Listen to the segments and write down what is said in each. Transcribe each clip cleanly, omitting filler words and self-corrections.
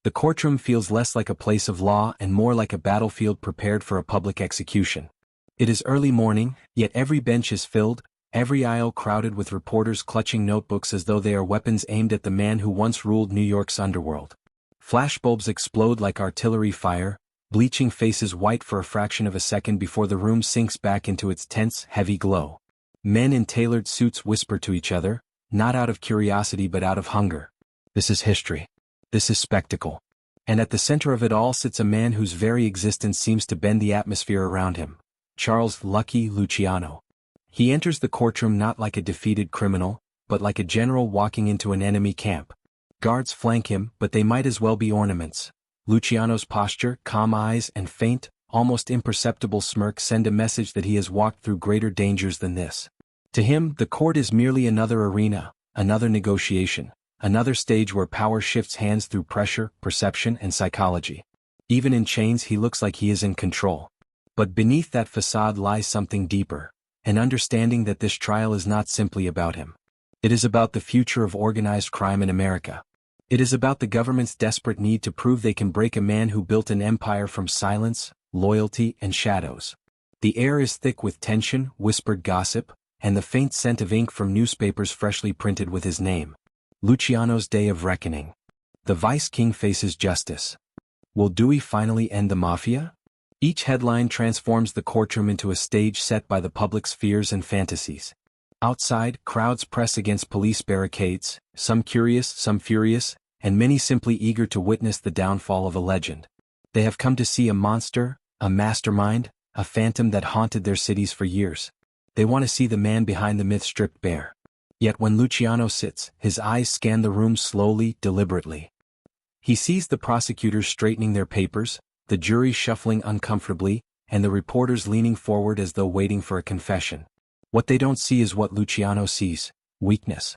The courtroom feels less like a place of law and more like a battlefield prepared for a public execution. It is early morning, yet every bench is filled, every aisle crowded with reporters clutching notebooks as though they are weapons aimed at the man who once ruled New York's underworld. Flashbulbs explode like artillery fire, bleaching faces white for a fraction of a second before the room sinks back into its tense, heavy glow. Men in tailored suits whisper to each other, not out of curiosity but out of hunger. This is history. This is spectacle. And at the center of it all sits a man whose very existence seems to bend the atmosphere around him. Charles Lucky Luciano. He enters the courtroom not like a defeated criminal, but like a general walking into an enemy camp. Guards flank him, but they might as well be ornaments. Luciano's posture, calm eyes, and faint, almost imperceptible smirk send a message that he has walked through greater dangers than this. To him, the court is merely another arena, another negotiation, another stage where power shifts hands through pressure, perception, and psychology. Even in chains he looks like he is in control. But beneath that facade lies something deeper, an understanding that this trial is not simply about him. It is about the future of organized crime in America. It is about the government's desperate need to prove they can break a man who built an empire from silence, loyalty, and shadows. The air is thick with tension, whispered gossip, and the faint scent of ink from newspapers freshly printed with his name. Luciano's day of reckoning. The Vice King faces justice. Will Dewey finally end the Mafia? Each headline transforms the courtroom into a stage set by the public's fears and fantasies. Outside, crowds press against police barricades, some curious, some furious, and many simply eager to witness the downfall of a legend. They have come to see a monster, a mastermind, a phantom that haunted their cities for years. They want to see the man behind the myth stripped bare. Yet when Luciano sits, his eyes scan the room slowly, deliberately. He sees the prosecutors straightening their papers, the jury shuffling uncomfortably, and the reporters leaning forward as though waiting for a confession. What they don't see is what Luciano sees: weakness.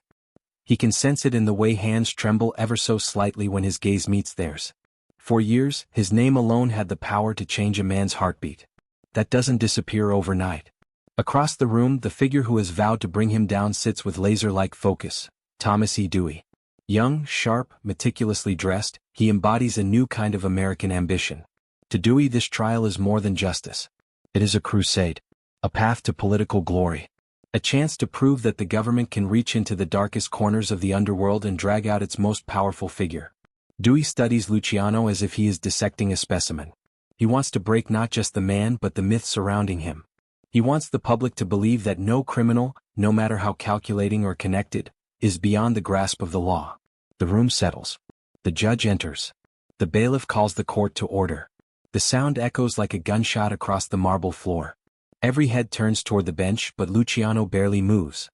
He can sense it in the way hands tremble ever so slightly when his gaze meets theirs. For years, his name alone had the power to change a man's heartbeat. That doesn't disappear overnight. Across the room, the figure who has vowed to bring him down sits with laser-like focus: Thomas E. Dewey. Young, sharp, meticulously dressed, he embodies a new kind of American ambition. To Dewey, this trial is more than justice. It is a crusade. A path to political glory. A chance to prove that the government can reach into the darkest corners of the underworld and drag out its most powerful figure. Dewey studies Luciano as if he is dissecting a specimen. He wants to break not just the man but the myth surrounding him. He wants the public to believe that no criminal, no matter how calculating or connected, is beyond the grasp of the law. The room settles. The judge enters. The bailiff calls the court to order. The sound echoes like a gunshot across the marble floor. Every head turns toward the bench, but Luciano barely moves.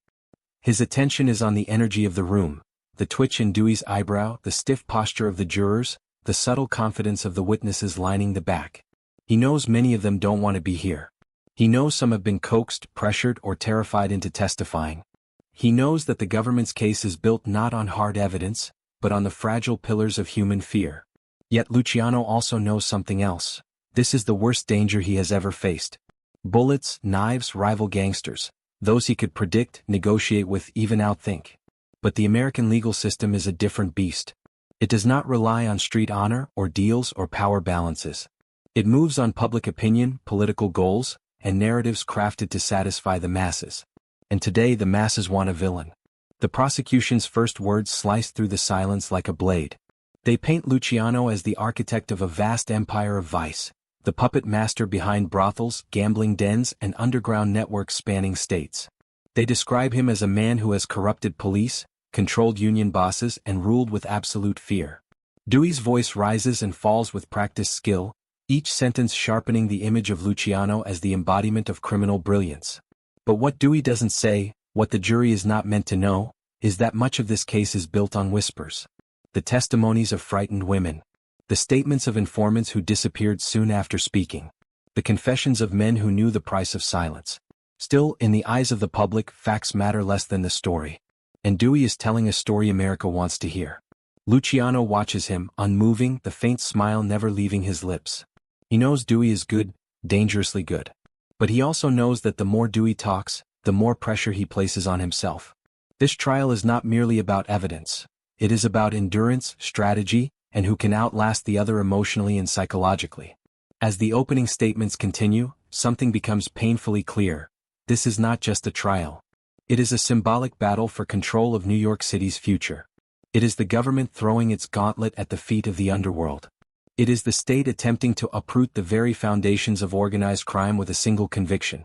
His attention is on the energy of the room, the twitch in Dewey's eyebrow, the stiff posture of the jurors, the subtle confidence of the witnesses lining the back. He knows many of them don't want to be here. He knows some have been coaxed, pressured, or terrified into testifying. He knows that the government's case is built not on hard evidence, but on the fragile pillars of human fear. Yet Luciano also knows something else. This is the worst danger he has ever faced. Bullets, knives, rival gangsters. Those he could predict, negotiate with, even outthink. But the American legal system is a different beast. It does not rely on street honor, or deals, or power balances. It moves on public opinion, political goals, and narratives crafted to satisfy the masses. And today the masses want a villain. The prosecution's first words slice through the silence like a blade. They paint Luciano as the architect of a vast empire of vice, the puppet master behind brothels, gambling dens, and underground networks spanning states. They describe him as a man who has corrupted police, controlled union bosses, and ruled with absolute fear. Dewey's voice rises and falls with practiced skill, each sentence sharpening the image of Luciano as the embodiment of criminal brilliance. But what Dewey doesn't say, what the jury is not meant to know, is that much of this case is built on whispers. The testimonies of frightened women. The statements of informants who disappeared soon after speaking. The confessions of men who knew the price of silence. Still, in the eyes of the public, facts matter less than the story. And Dewey is telling a story America wants to hear. Luciano watches him, unmoving, the faint smile never leaving his lips. He knows Dewey is good, dangerously good. But he also knows that the more Dewey talks, the more pressure he places on himself. This trial is not merely about evidence. It is about endurance, strategy, and who can outlast the other emotionally and psychologically. As the opening statements continue, something becomes painfully clear. This is not just a trial. It is a symbolic battle for control of New York City's future. It is the government throwing its gauntlet at the feet of the underworld. It is the state attempting to uproot the very foundations of organized crime with a single conviction.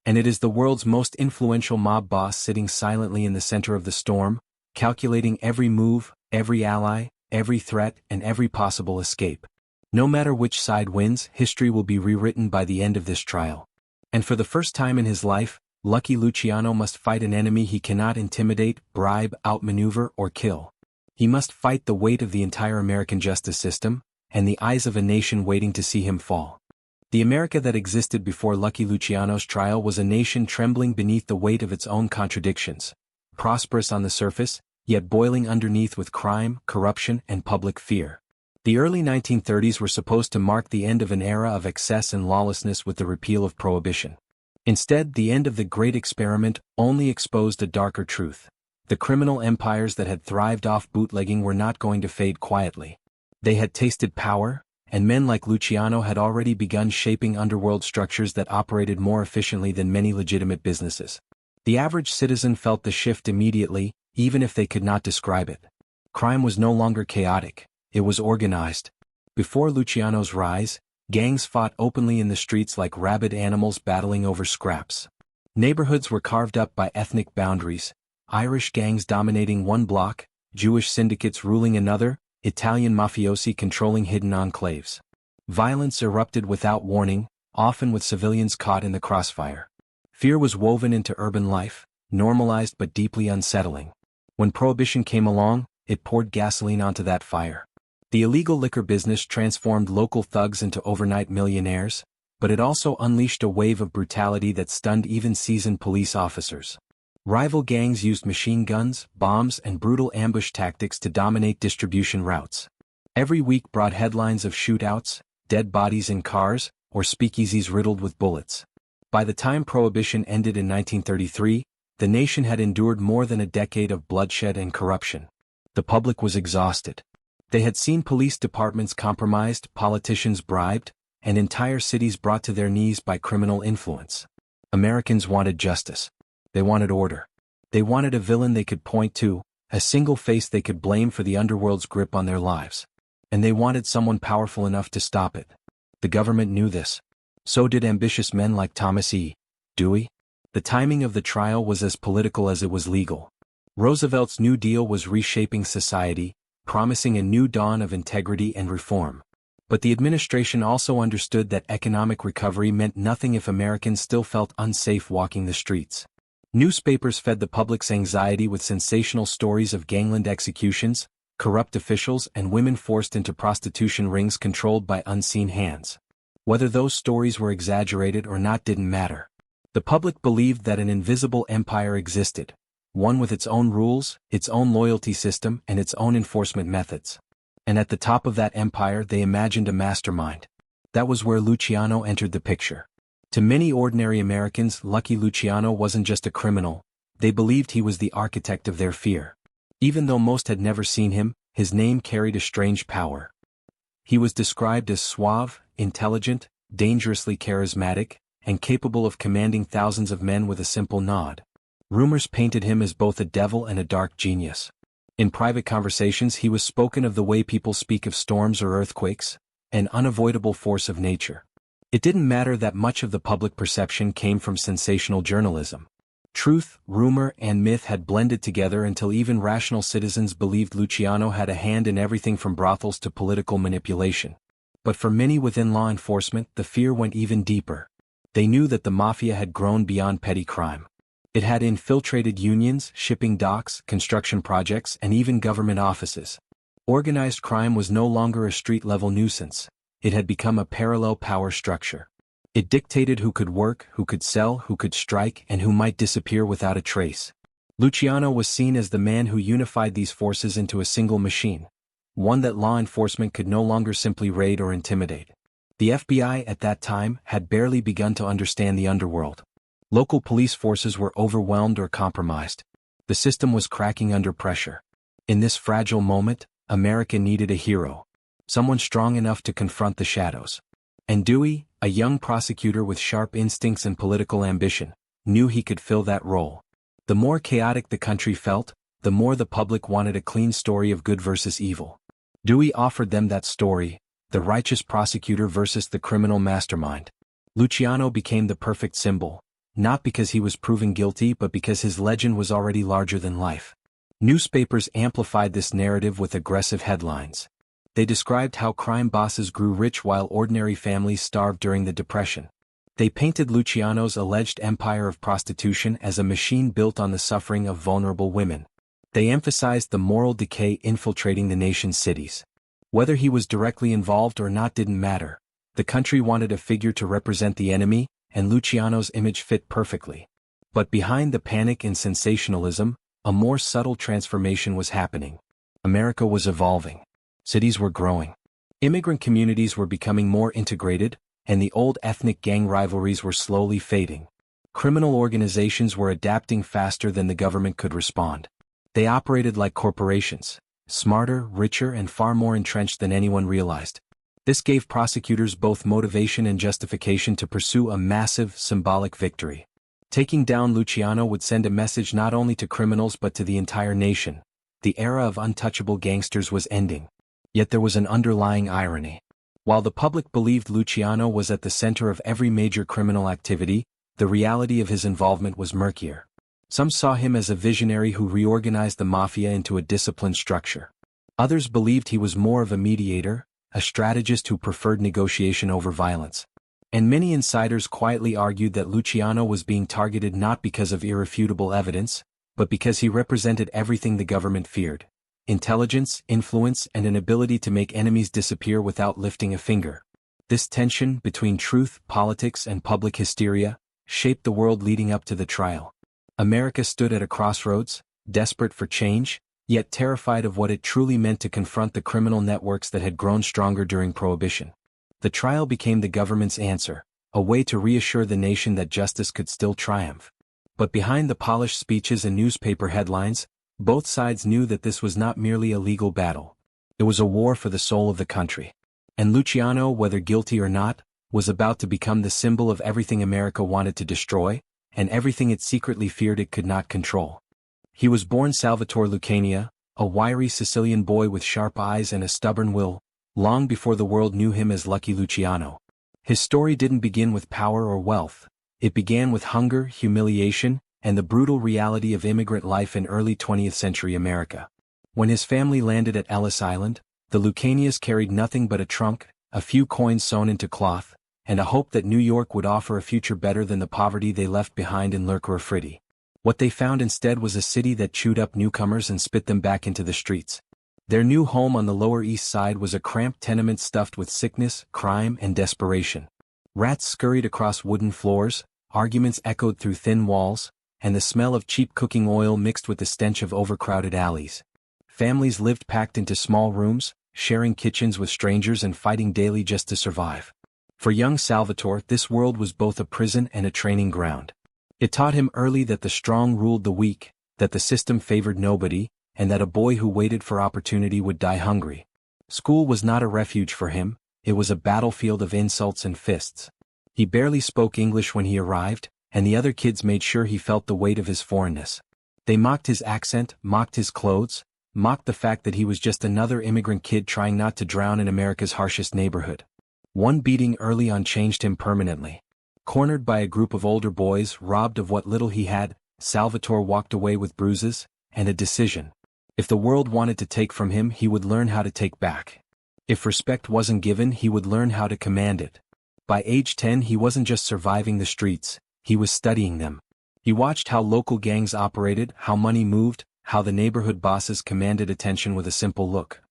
And it is the world's most influential mob boss sitting silently in the center of the storm, calculating every move, every ally, every threat, and every possible escape. No matter which side wins, history will be rewritten by the end of this trial. And for the first time in his life, Lucky Luciano must fight an enemy he cannot intimidate, bribe, outmaneuver, or kill. He must fight the weight of the entire American justice system, and the eyes of a nation waiting to see him fall. The America that existed before Lucky Luciano's trial was a nation trembling beneath the weight of its own contradictions, prosperous on the surface, yet boiling underneath with crime, corruption, and public fear. The early 1930s were supposed to mark the end of an era of excess and lawlessness with the repeal of Prohibition. Instead, the end of the Great Experiment only exposed a darker truth. The criminal empires that had thrived off bootlegging were not going to fade quietly. They had tasted power, and men like Luciano had already begun shaping underworld structures that operated more efficiently than many legitimate businesses. The average citizen felt the shift immediately, even if they could not describe it. Crime was no longer chaotic. It was organized. Before Luciano's rise, gangs fought openly in the streets like rabid animals battling over scraps. Neighborhoods were carved up by ethnic boundaries, Irish gangs dominating one block, Jewish syndicates ruling another, Italian mafiosi controlling hidden enclaves. Violence erupted without warning, often with civilians caught in the crossfire. Fear was woven into urban life, normalized but deeply unsettling. When Prohibition came along, it poured gasoline onto that fire. The illegal liquor business transformed local thugs into overnight millionaires, but it also unleashed a wave of brutality that stunned even seasoned police officers. Rival gangs used machine guns, bombs, and brutal ambush tactics to dominate distribution routes. Every week brought headlines of shootouts, dead bodies in cars, or speakeasies riddled with bullets. By the time Prohibition ended in 1933, the nation had endured more than a decade of bloodshed and corruption. The public was exhausted. They had seen police departments compromised, politicians bribed, and entire cities brought to their knees by criminal influence. Americans wanted justice. They wanted order. They wanted a villain they could point to, a single face they could blame for the underworld's grip on their lives. And they wanted someone powerful enough to stop it. The government knew this. So did ambitious men like Thomas E. Dewey. The timing of the trial was as political as it was legal. Roosevelt's New Deal was reshaping society, promising a new dawn of integrity and reform. But the administration also understood that economic recovery meant nothing if Americans still felt unsafe walking the streets. Newspapers fed the public's anxiety with sensational stories of gangland executions, corrupt officials, and women forced into prostitution rings controlled by unseen hands. Whether those stories were exaggerated or not didn't matter. The public believed that an invisible empire existed, one with its own rules, its own loyalty system, and its own enforcement methods. And at the top of that empire they imagined a mastermind. That was where Luciano entered the picture. To many ordinary Americans, Lucky Luciano wasn't just a criminal, they believed he was the architect of their fear. Even though most had never seen him, his name carried a strange power. He was described as suave, intelligent, dangerously charismatic, and capable of commanding thousands of men with a simple nod. Rumors painted him as both a devil and a dark genius. In private conversations he was spoken of the way people speak of storms or earthquakes, an unavoidable force of nature. It didn't matter that much of the public perception came from sensational journalism. Truth, rumor, and myth had blended together until even rational citizens believed Luciano had a hand in everything from brothels to political manipulation. But for many within law enforcement, the fear went even deeper. They knew that the Mafia had grown beyond petty crime. It had infiltrated unions, shipping docks, construction projects, and even government offices. Organized crime was no longer a street-level nuisance. It had become a parallel power structure. It dictated who could work, who could sell, who could strike, and who might disappear without a trace. Luciano was seen as the man who unified these forces into a single machine, one that law enforcement could no longer simply raid or intimidate. The FBI at that time had barely begun to understand the underworld. Local police forces were overwhelmed or compromised. The system was cracking under pressure. In this fragile moment, America needed a hero, someone strong enough to confront the shadows. And Dewey, a young prosecutor with sharp instincts and political ambition, knew he could fill that role. The more chaotic the country felt, the more the public wanted a clean story of good versus evil. Dewey offered them that story, the righteous prosecutor versus the criminal mastermind. Luciano became the perfect symbol, not because he was proven guilty but because his legend was already larger than life. Newspapers amplified this narrative with aggressive headlines. They described how crime bosses grew rich while ordinary families starved during the Depression. They painted Luciano's alleged empire of prostitution as a machine built on the suffering of vulnerable women. They emphasized the moral decay infiltrating the nation's cities. Whether he was directly involved or not didn't matter. The country wanted a figure to represent the enemy, and Luciano's image fit perfectly. But behind the panic and sensationalism, a more subtle transformation was happening. America was evolving. Cities were growing. Immigrant communities were becoming more integrated, and the old ethnic gang rivalries were slowly fading. Criminal organizations were adapting faster than the government could respond. They operated like corporations, smarter, richer, and far more entrenched than anyone realized. This gave prosecutors both motivation and justification to pursue a massive, symbolic victory. Taking down Luciano would send a message not only to criminals but to the entire nation. The era of untouchable gangsters was ending. Yet there was an underlying irony. While the public believed Luciano was at the center of every major criminal activity, the reality of his involvement was murkier. Some saw him as a visionary who reorganized the Mafia into a disciplined structure. Others believed he was more of a mediator, a strategist who preferred negotiation over violence. And many insiders quietly argued that Luciano was being targeted not because of irrefutable evidence, but because he represented everything the government feared: intelligence, influence, and an ability to make enemies disappear without lifting a finger. This tension between truth, politics, and public hysteria shaped the world leading up to the trial. America stood at a crossroads, desperate for change, yet terrified of what it truly meant to confront the criminal networks that had grown stronger during Prohibition. The trial became the government's answer, a way to reassure the nation that justice could still triumph. But behind the polished speeches and newspaper headlines, both sides knew that this was not merely a legal battle. It was a war for the soul of the country. And Luciano, whether guilty or not, was about to become the symbol of everything America wanted to destroy, and everything it secretly feared it could not control. He was born Salvatore Lucania, a wiry Sicilian boy with sharp eyes and a stubborn will, long before the world knew him as Lucky Luciano. His story didn't begin with power or wealth. It began with hunger, humiliation, and the brutal reality of immigrant life in early 20th century America. When his family landed at Ellis Island, the Lucanias carried nothing but a trunk, a few coins sewn into cloth, and a hope that New York would offer a future better than the poverty they left behind in Lercora Fritti. What they found instead was a city that chewed up newcomers and spit them back into the streets. Their new home on the Lower East Side was a cramped tenement stuffed with sickness, crime, and desperation. Rats scurried across wooden floors, arguments echoed through thin walls, and the smell of cheap cooking oil mixed with the stench of overcrowded alleys. Families lived packed into small rooms, sharing kitchens with strangers and fighting daily just to survive. For young Salvatore, this world was both a prison and a training ground. It taught him early that the strong ruled the weak, that the system favored nobody, and that a boy who waited for opportunity would die hungry. School was not a refuge for him, it was a battlefield of insults and fists. He barely spoke English when he arrived, and the other kids made sure he felt the weight of his foreignness. They mocked his accent, mocked his clothes, mocked the fact that he was just another immigrant kid trying not to drown in America's harshest neighborhood. One beating early on changed him permanently. Cornered by a group of older boys, robbed of what little he had, Salvatore walked away with bruises, and a decision. If the world wanted to take from him, he would learn how to take back. If respect wasn't given, he would learn how to command it. By age 10, he wasn't just surviving the streets, he was studying them. He watched how local gangs operated, how money moved, how the neighborhood bosses commanded attention with a simple look.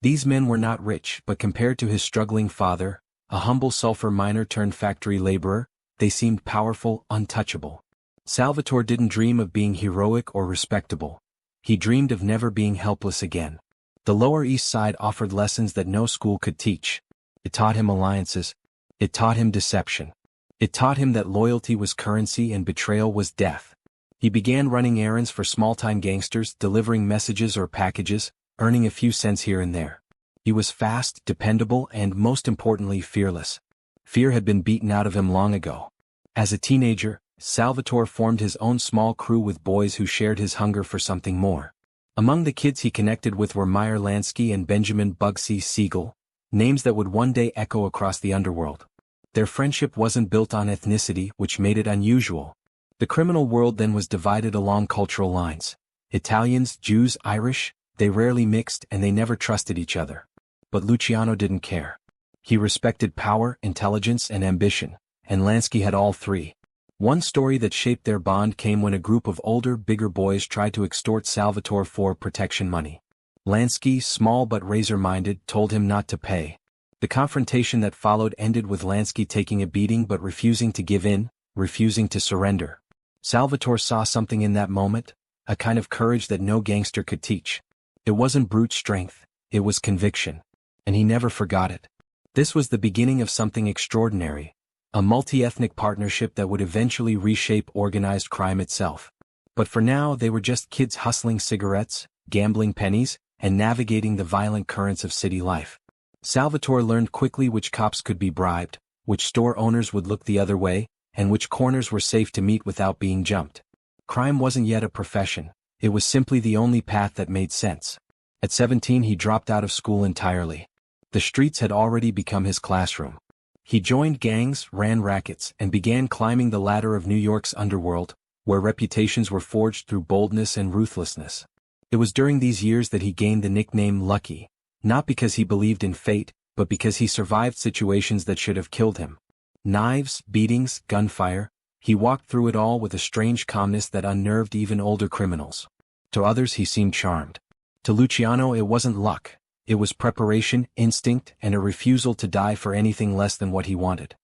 These men were not rich, but compared to his struggling father, a humble sulfur miner turned factory laborer, they seemed powerful, untouchable. Salvatore didn't dream of being heroic or respectable. He dreamed of never being helpless again. The Lower East Side offered lessons that no school could teach. It taught him alliances. It taught him deception. It taught him that loyalty was currency and betrayal was death. He began running errands for small-time gangsters, delivering messages or packages, earning a few cents here and there. He was fast, dependable, and most importantly fearless. Fear had been beaten out of him long ago. As a teenager, Salvatore formed his own small crew with boys who shared his hunger for something more. Among the kids he connected with were Meyer Lansky and Benjamin Bugsy Siegel, names that would one day echo across the underworld. Their friendship wasn't built on ethnicity, which made it unusual. The criminal world then was divided along cultural lines. Italians, Jews, Irish, they rarely mixed and they never trusted each other. But Luciano didn't care. He respected power, intelligence, and ambition, and Lansky had all three. One story that shaped their bond came when a group of older, bigger boys tried to extort Salvatore for protection money. Lansky, small but razor-minded, told him not to pay. The confrontation that followed ended with Lansky taking a beating but refusing to give in, refusing to surrender. Salvatore saw something in that moment, a kind of courage that no gangster could teach. It wasn't brute strength, it was conviction. And he never forgot it. This was the beginning of something extraordinary, a multi-ethnic partnership that would eventually reshape organized crime itself. But for now they were just kids hustling cigarettes, gambling pennies, and navigating the violent currents of city life. Salvatore learned quickly which cops could be bribed, which store owners would look the other way, and which corners were safe to meet without being jumped. Crime wasn't yet a profession, it was simply the only path that made sense. At 17 he dropped out of school entirely. The streets had already become his classroom. He joined gangs, ran rackets, and began climbing the ladder of New York's underworld, where reputations were forged through boldness and ruthlessness. It was during these years that he gained the nickname Lucky, not because he believed in fate, but because he survived situations that should have killed him. Knives, beatings, gunfire, he walked through it all with a strange calmness that unnerved even older criminals. To others he seemed charmed. To Luciano it wasn't luck. It was preparation, instinct, and a refusal to die for anything less than what he wanted.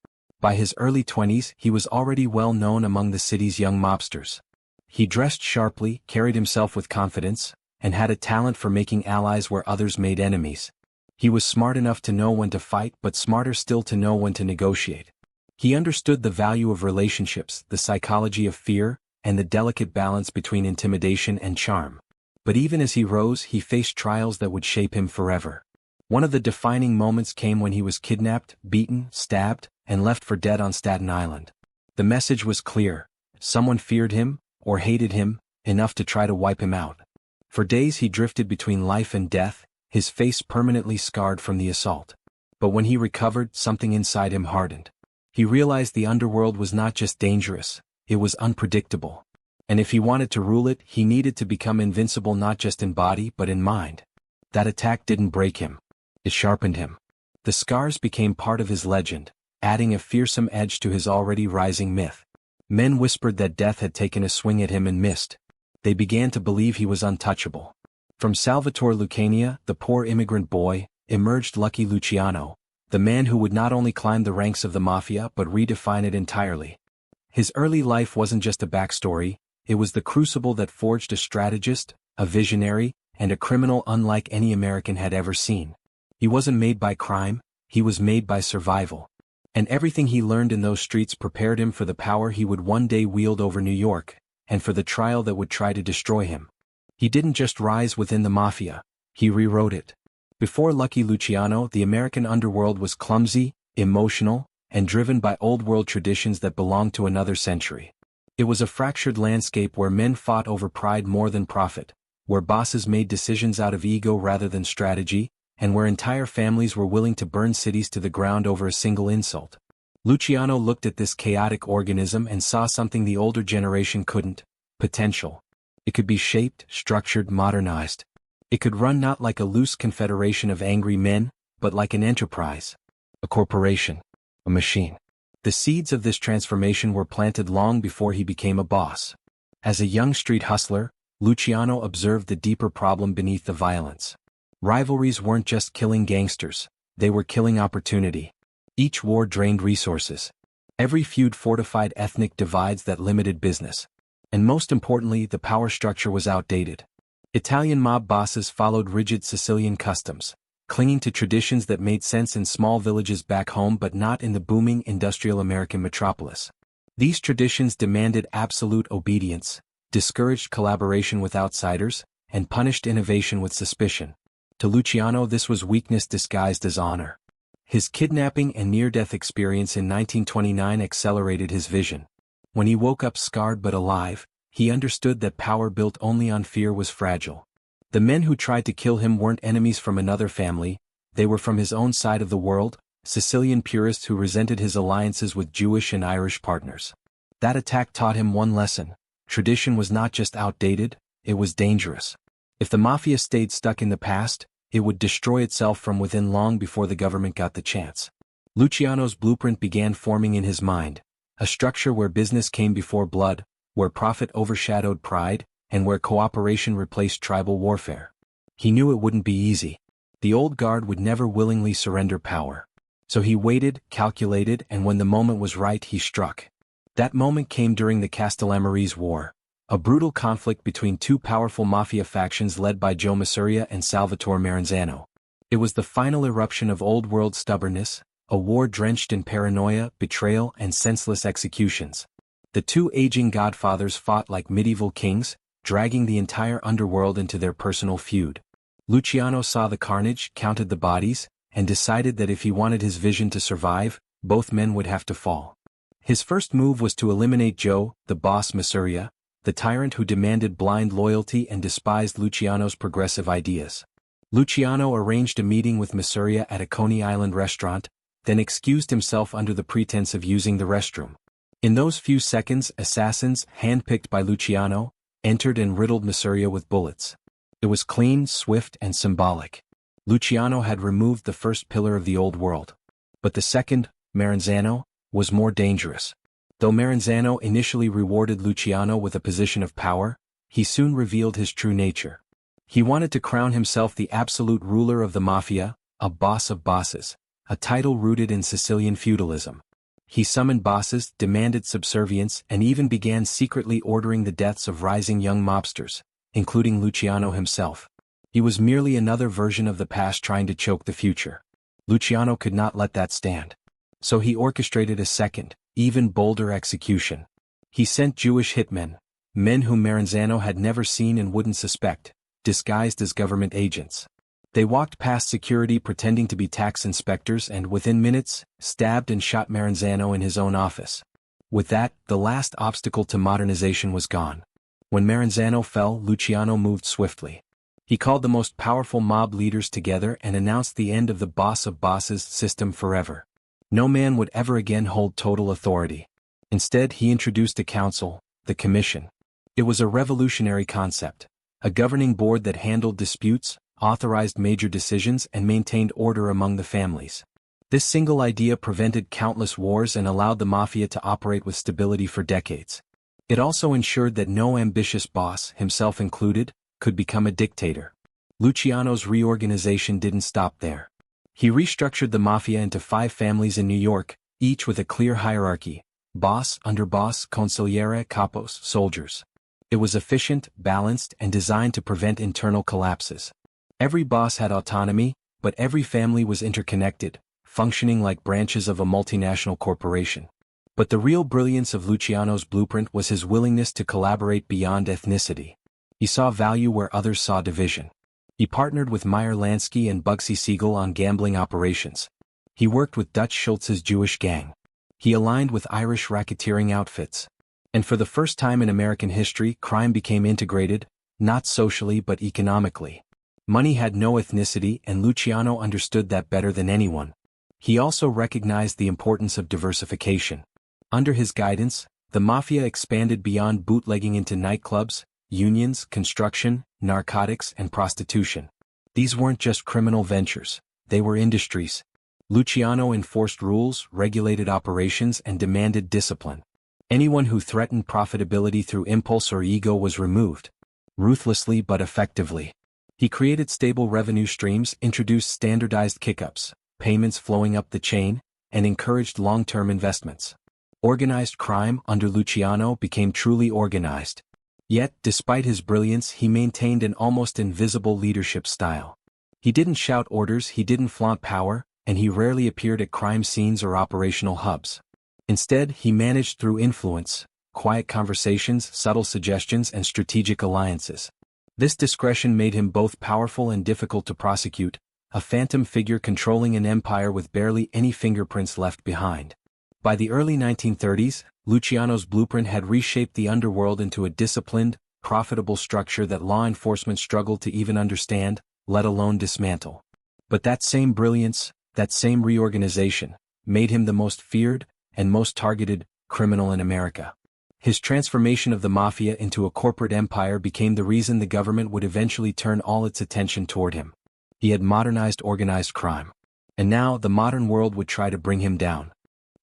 By his early 20s, he was already well known among the city's young mobsters. He dressed sharply, carried himself with confidence, and had a talent for making allies where others made enemies. He was smart enough to know when to fight, but smarter still to know when to negotiate. He understood the value of relationships, the psychology of fear, and the delicate balance between intimidation and charm. But even as he rose, he faced trials that would shape him forever. One of the defining moments came when he was kidnapped, beaten, stabbed, and left for dead on Staten Island. The message was clear. Someone feared him, or hated him, enough to try to wipe him out. For days he drifted between life and death, his face permanently scarred from the assault. But when he recovered, something inside him hardened. He realized the underworld was not just dangerous, it was unpredictable. And if he wanted to rule it, he needed to become invincible not just in body but in mind. That attack didn't break him. It sharpened him. The scars became part of his legend, adding a fearsome edge to his already rising myth. Men whispered that death had taken a swing at him and missed. They began to believe he was untouchable. From Salvatore Lucania, the poor immigrant boy, emerged Lucky Luciano, the man who would not only climb the ranks of the Mafia but redefine it entirely. His early life wasn't just a backstory, it was the crucible that forged a strategist, a visionary, and a criminal unlike any American had ever seen. He wasn't made by crime, he was made by survival. And everything he learned in those streets prepared him for the power he would one day wield over New York, and for the trial that would try to destroy him. He didn't just rise within the Mafia, he rewrote it. Before Lucky Luciano, the American underworld was clumsy, emotional, and driven by old-world traditions that belonged to another century. It was a fractured landscape where men fought over pride more than profit, where bosses made decisions out of ego rather than strategy, and where entire families were willing to burn cities to the ground over a single insult. Luciano looked at this chaotic organism and saw something the older generation couldn't: potential. It could be shaped, structured, modernized. It could run not like a loose confederation of angry men, but like an enterprise. A corporation. A machine. The seeds of this transformation were planted long before he became a boss. As a young street hustler, Luciano observed the deeper problem beneath the violence. Rivalries weren't just killing gangsters, they were killing opportunity. Each war drained resources. Every feud fortified ethnic divides that limited business. And most importantly, the power structure was outdated. Italian mob bosses followed rigid Sicilian customs, clinging to traditions that made sense in small villages back home but not in the booming industrial American metropolis. These traditions demanded absolute obedience, discouraged collaboration with outsiders, and punished innovation with suspicion. To Luciano, this was weakness disguised as honor. His kidnapping and near-death experience in 1929 accelerated his vision. When he woke up scarred but alive, he understood that power built only on fear was fragile. The men who tried to kill him weren't enemies from another family, they were from his own side of the world, Sicilian purists who resented his alliances with Jewish and Irish partners. That attack taught him one lesson: tradition was not just outdated, it was dangerous. If the Mafia stayed stuck in the past, it would destroy itself from within long before the government got the chance. Luciano's blueprint began forming in his mind, a structure where business came before blood, where profit overshadowed pride, and where cooperation replaced tribal warfare. He knew it wouldn't be easy. The old guard would never willingly surrender power. So he waited, calculated, and when the moment was right, he struck. That moment came during the Castellamarese War, a brutal conflict between two powerful Mafia factions led by Joe Masuria and Salvatore Maranzano. It was the final eruption of old-world stubbornness, a war drenched in paranoia, betrayal, and senseless executions. The two aging godfathers fought like medieval kings, dragging the entire underworld into their personal feud. Luciano saw the carnage, counted the bodies, and decided that if he wanted his vision to survive, both men would have to fall. His first move was to eliminate Joe, the boss Masuria, the tyrant who demanded blind loyalty and despised Luciano's progressive ideas. Luciano arranged a meeting with Masuria at a Coney Island restaurant, then excused himself under the pretense of using the restroom. In those few seconds, assassins, handpicked by Luciano, entered and riddled Masuria with bullets. It was clean, swift, and symbolic. Luciano had removed the first pillar of the old world. But the second, Maranzano, was more dangerous. Though Maranzano initially rewarded Luciano with a position of power, he soon revealed his true nature. He wanted to crown himself the absolute ruler of the Mafia, a boss of bosses, a title rooted in Sicilian feudalism. He summoned bosses, demanded subservience, and even began secretly ordering the deaths of rising young mobsters, including Luciano himself. He was merely another version of the past trying to choke the future. Luciano could not let that stand. So he orchestrated a second, even bolder execution. He sent Jewish hitmen, men whom Maranzano had never seen and wouldn't suspect, disguised as government agents. They walked past security pretending to be tax inspectors and within minutes, stabbed and shot Maranzano in his own office. With that, the last obstacle to modernization was gone. When Maranzano fell, Luciano moved swiftly. He called the most powerful mob leaders together and announced the end of the boss of bosses system forever. No man would ever again hold total authority. Instead, he introduced a council, the Commission. It was a revolutionary concept, a governing board that handled disputes, authorized major decisions, and maintained order among the families. This single idea prevented countless wars and allowed the Mafia to operate with stability for decades. It also ensured that no ambitious boss, himself included, could become a dictator. Luciano's reorganization didn't stop there. He restructured the Mafia into 5 families in New York, each with a clear hierarchy: boss, underboss, consigliere, capos, soldiers. It was efficient, balanced, and designed to prevent internal collapses. Every boss had autonomy, but every family was interconnected, functioning like branches of a multinational corporation. But the real brilliance of Luciano's blueprint was his willingness to collaborate beyond ethnicity. He saw value where others saw division. He partnered with Meyer Lansky and Bugsy Siegel on gambling operations. He worked with Dutch Schultz's Jewish gang. He aligned with Irish racketeering outfits. And for the first time in American history, crime became integrated, not socially but economically. Money had no ethnicity, and Luciano understood that better than anyone. He also recognized the importance of diversification. Under his guidance, the Mafia expanded beyond bootlegging into nightclubs, unions, construction, narcotics, and prostitution. These weren't just criminal ventures, they were industries. Luciano enforced rules, regulated operations, and demanded discipline. Anyone who threatened profitability through impulse or ego was removed. Ruthlessly but effectively. He created stable revenue streams, introduced standardized kick-ups, payments flowing up the chain, and encouraged long-term investments. Organized crime under Luciano became truly organized. Yet, despite his brilliance, he maintained an almost invisible leadership style. He didn't shout orders, he didn't flaunt power, and he rarely appeared at crime scenes or operational hubs. Instead, he managed through influence, quiet conversations, subtle suggestions, and strategic alliances. This discretion made him both powerful and difficult to prosecute, a phantom figure controlling an empire with barely any fingerprints left behind. By the early 1930s, Luciano's blueprint had reshaped the underworld into a disciplined, profitable structure that law enforcement struggled to even understand, let alone dismantle. But that same brilliance, that same reorganization, made him the most feared and most targeted criminal in America. His transformation of the Mafia into a corporate empire became the reason the government would eventually turn all its attention toward him. He had modernized organized crime. And now the modern world would try to bring him down.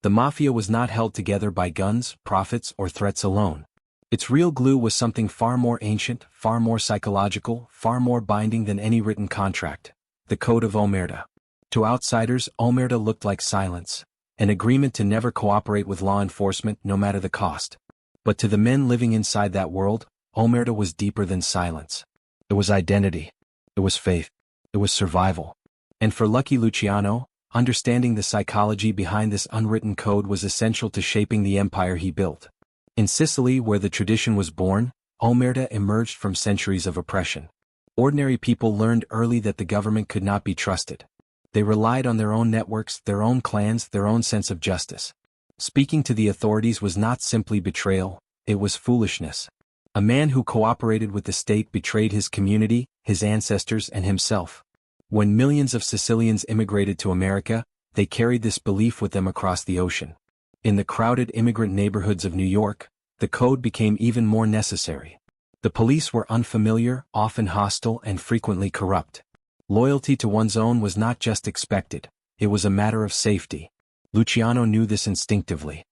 The Mafia was not held together by guns, profits, or threats alone. Its real glue was something far more ancient, far more psychological, far more binding than any written contract: the Code of Omerta. To outsiders, Omerta looked like silence, an agreement to never cooperate with law enforcement no matter the cost. But to the men living inside that world, Omerta was deeper than silence. It was identity. It was faith. It was survival. And for Lucky Luciano, understanding the psychology behind this unwritten code was essential to shaping the empire he built. In Sicily, where the tradition was born, Omerta emerged from centuries of oppression. Ordinary people learned early that the government could not be trusted. They relied on their own networks, their own clans, their own sense of justice. Speaking to the authorities was not simply betrayal, it was foolishness. A man who cooperated with the state betrayed his community, his ancestors, and himself. When millions of Sicilians immigrated to America, they carried this belief with them across the ocean. In the crowded immigrant neighborhoods of New York, the code became even more necessary. The police were unfamiliar, often hostile, and frequently corrupt. Loyalty to one's own was not just expected, it was a matter of safety. Luciano knew this instinctively.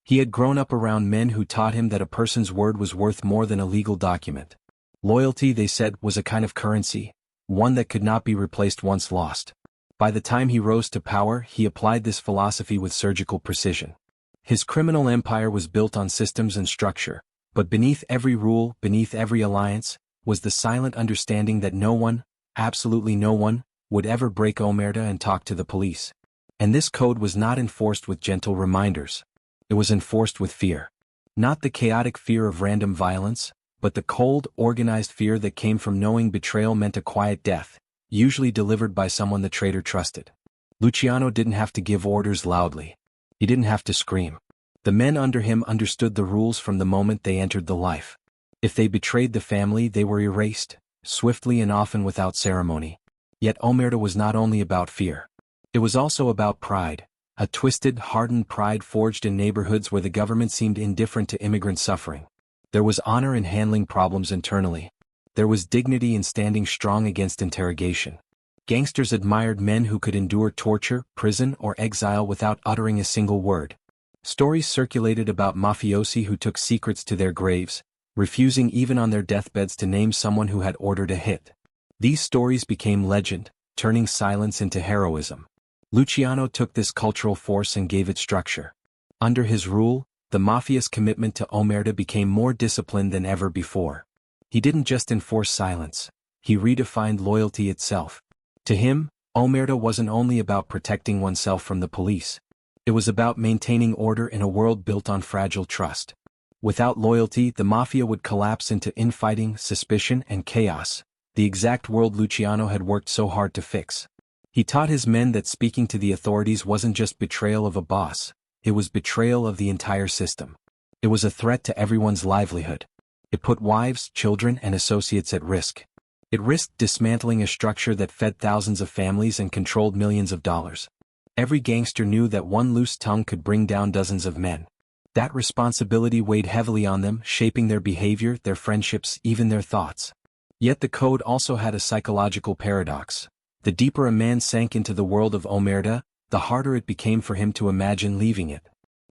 He had grown up around men who taught him that a person's word was worth more than a legal document. Loyalty, they said, was a kind of currency, one that could not be replaced once lost. By the time he rose to power, he applied this philosophy with surgical precision. His criminal empire was built on systems and structure, but beneath every rule, beneath every alliance, was the silent understanding that no one, absolutely no one, would ever break Omerta and talk to the police. And this code was not enforced with gentle reminders. It was enforced with fear. Not the chaotic fear of random violence, but the cold, organized fear that came from knowing betrayal meant a quiet death, usually delivered by someone the traitor trusted. Luciano didn't have to give orders loudly. He didn't have to scream. The men under him understood the rules from the moment they entered the life. If they betrayed the family, they were erased, swiftly and often without ceremony. Yet Omerta was not only about fear. It was also about pride, a twisted, hardened pride forged in neighborhoods where the government seemed indifferent to immigrant suffering. There was honor in handling problems internally. There was dignity in standing strong against interrogation. Gangsters admired men who could endure torture, prison, or exile without uttering a single word. Stories circulated about mafiosi who took secrets to their graves, refusing even on their deathbeds to name someone who had ordered a hit. These stories became legend, turning silence into heroism. Luciano took this cultural force and gave it structure. Under his rule, the Mafia's commitment to Omerta became more disciplined than ever before. He didn't just enforce silence, he redefined loyalty itself. To him, Omerta wasn't only about protecting oneself from the police. It was about maintaining order in a world built on fragile trust. Without loyalty, the Mafia would collapse into infighting, suspicion, and chaos, the exact world Luciano had worked so hard to fix. He taught his men that speaking to the authorities wasn't just betrayal of a boss, it was betrayal of the entire system. It was a threat to everyone's livelihood. It put wives, children, and associates at risk. It risked dismantling a structure that fed thousands of families and controlled millions of dollars. Every gangster knew that one loose tongue could bring down dozens of men. That responsibility weighed heavily on them, shaping their behavior, their friendships, even their thoughts. Yet the code also had a psychological paradox. The deeper a man sank into the world of Omerta, the harder it became for him to imagine leaving it.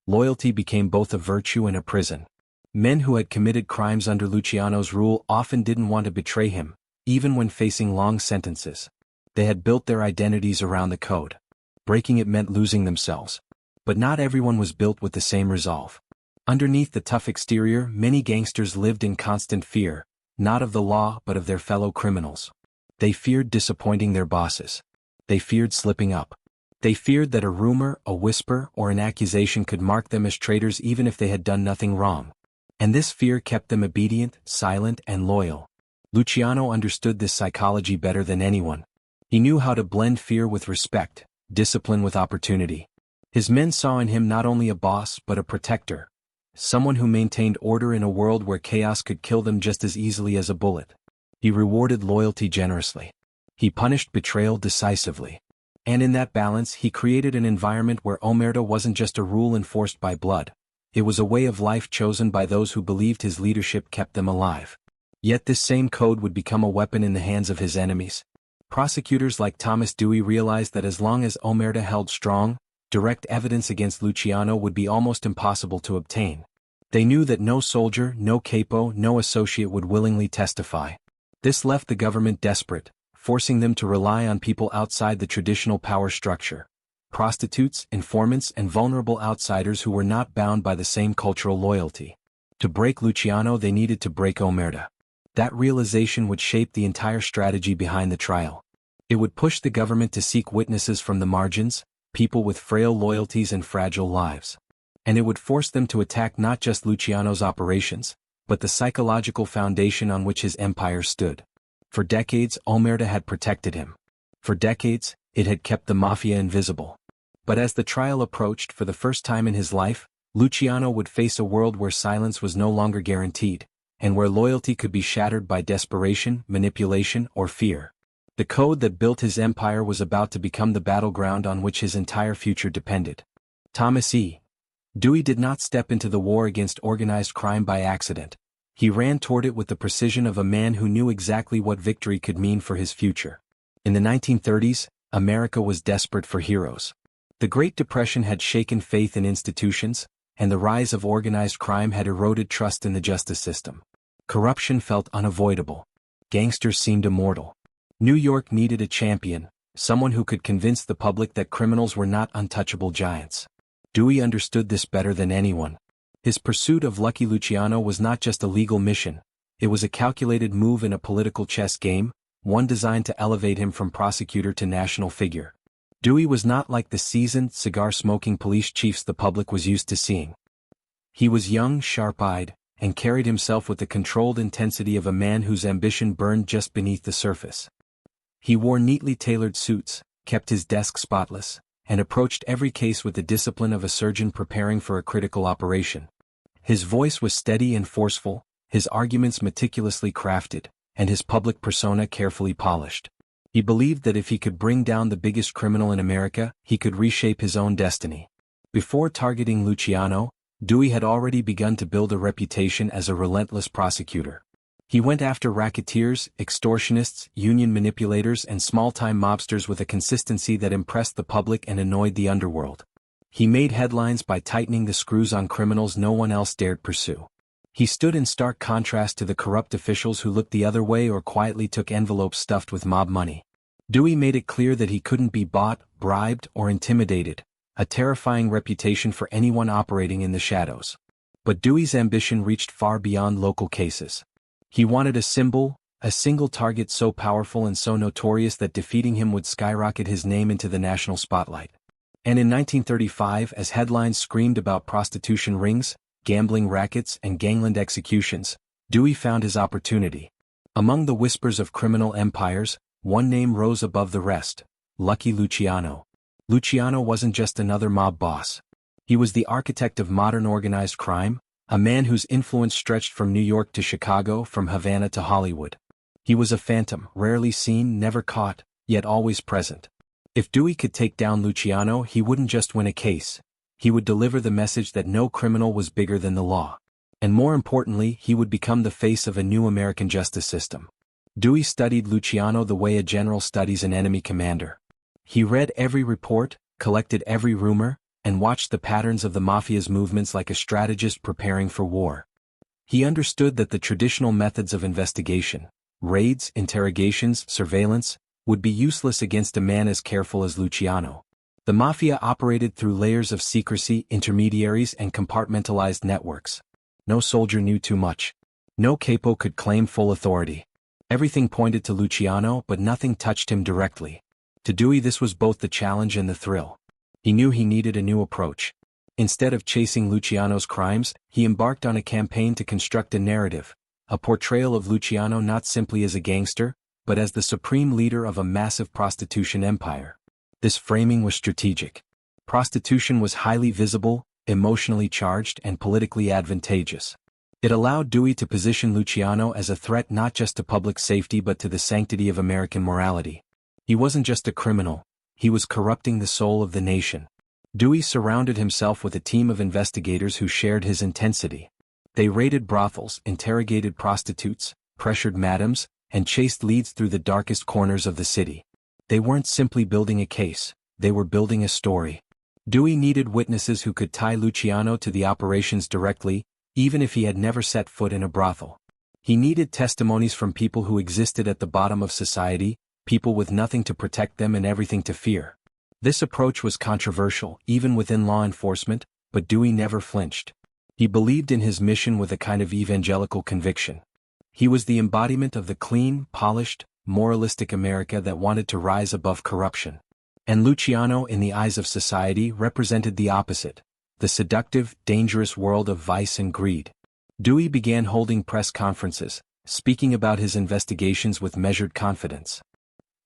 Loyalty became both a virtue and a prison. Men who had committed crimes under Luciano's rule often didn't want to betray him, even when facing long sentences. They had built their identities around the code. Breaking it meant losing themselves. But not everyone was built with the same resolve. Underneath the tough exterior, many gangsters lived in constant fear, not of the law but of their fellow criminals. They feared disappointing their bosses. They feared slipping up. They feared that a rumor, a whisper, or an accusation could mark them as traitors even if they had done nothing wrong. And this fear kept them obedient, silent, and loyal. Luciano understood this psychology better than anyone. He knew how to blend fear with respect, discipline with opportunity. His men saw in him not only a boss but a protector, someone who maintained order in a world where chaos could kill them just as easily as a bullet. He rewarded loyalty generously. He punished betrayal decisively. And in that balance he created an environment where omerta wasn't just a rule enforced by blood. It was a way of life chosen by those who believed his leadership kept them alive. Yet this same code would become a weapon in the hands of his enemies. Prosecutors like Thomas Dewey realized that as long as omerta held strong, direct evidence against Luciano would be almost impossible to obtain. They knew that no soldier, no capo, no associate would willingly testify. This left the government desperate, forcing them to rely on people outside the traditional power structure. Prostitutes, informants, and vulnerable outsiders who were not bound by the same cultural loyalty. To break Luciano they needed to break omerta. That realization would shape the entire strategy behind the trial. It would push the government to seek witnesses from the margins, people with frail loyalties and fragile lives. And it would force them to attack not just Luciano's operations, but the psychological foundation on which his empire stood. For decades, omerta had protected him. For decades, it had kept the Mafia invisible. But as the trial approached for the first time in his life, Luciano would face a world where silence was no longer guaranteed, and where loyalty could be shattered by desperation, manipulation, or fear. The code that built his empire was about to become the battleground on which his entire future depended. Thomas E. Dewey did not step into the war against organized crime by accident. He ran toward it with the precision of a man who knew exactly what victory could mean for his future. In the 1930s, America was desperate for heroes. The Great Depression had shaken faith in institutions, and the rise of organized crime had eroded trust in the justice system. Corruption felt unavoidable. Gangsters seemed immortal. New York needed a champion, someone who could convince the public that criminals were not untouchable giants. Dewey understood this better than anyone. His pursuit of Lucky Luciano was not just a legal mission, it was a calculated move in a political chess game, one designed to elevate him from prosecutor to national figure. Dewey was not like the seasoned, cigar-smoking police chiefs the public was used to seeing. He was young, sharp-eyed, and carried himself with the controlled intensity of a man whose ambition burned just beneath the surface. He wore neatly tailored suits, kept his desk spotless, and approached every case with the discipline of a surgeon preparing for a critical operation. His voice was steady and forceful, his arguments meticulously crafted, and his public persona carefully polished. He believed that if he could bring down the biggest criminal in America, he could reshape his own destiny. Before targeting Luciano, Dewey had already begun to build a reputation as a relentless prosecutor. He went after racketeers, extortionists, union manipulators, and small-time mobsters with a consistency that impressed the public and annoyed the underworld. He made headlines by tightening the screws on criminals no one else dared pursue. He stood in stark contrast to the corrupt officials who looked the other way or quietly took envelopes stuffed with mob money. Dewey made it clear that he couldn't be bought, bribed, or intimidated, a terrifying reputation for anyone operating in the shadows. But Dewey's ambition reached far beyond local cases. He wanted a symbol, a single target so powerful and so notorious that defeating him would skyrocket his name into the national spotlight. And in 1935, as headlines screamed about prostitution rings, gambling rackets, and gangland executions, Dewey found his opportunity. Among the whispers of criminal empires, one name rose above the rest: Lucky Luciano. Luciano wasn't just another mob boss. He was the architect of modern organized crime, a man whose influence stretched from New York to Chicago, from Havana to Hollywood. He was a phantom, rarely seen, never caught, yet always present. If Dewey could take down Luciano, he wouldn't just win a case. He would deliver the message that no criminal was bigger than the law. And more importantly, he would become the face of a new American justice system. Dewey studied Luciano the way a general studies an enemy commander. He read every report, collected every rumor, and watched the patterns of the Mafia's movements like a strategist preparing for war. He understood that the traditional methods of investigation, raids, interrogations, surveillance, would be useless against a man as careful as Luciano. The Mafia operated through layers of secrecy, intermediaries, and compartmentalized networks. No soldier knew too much. No capo could claim full authority. Everything pointed to Luciano, but nothing touched him directly. To Dewey this was both the challenge and the thrill. He knew he needed a new approach. Instead of chasing Luciano's crimes, he embarked on a campaign to construct a narrative, a portrayal of Luciano not simply as a gangster, but as the supreme leader of a massive prostitution empire. This framing was strategic. Prostitution was highly visible, emotionally charged, and politically advantageous. It allowed Dewey to position Luciano as a threat not just to public safety but to the sanctity of American morality. He wasn't just a criminal, he was corrupting the soul of the nation. Dewey surrounded himself with a team of investigators who shared his intensity. They raided brothels, interrogated prostitutes, pressured madams, and chased leads through the darkest corners of the city. They weren't simply building a case, they were building a story. Dewey needed witnesses who could tie Luciano to the operations directly, even if he had never set foot in a brothel. He needed testimonies from people who existed at the bottom of society, people with nothing to protect them and everything to fear. This approach was controversial, even within law enforcement, but Dewey never flinched. He believed in his mission with a kind of evangelical conviction. He was the embodiment of the clean, polished, moralistic America that wanted to rise above corruption. And Luciano, in the eyes of society, represented the opposite, the seductive, dangerous world of vice and greed. Dewey began holding press conferences, speaking about his investigations with measured confidence.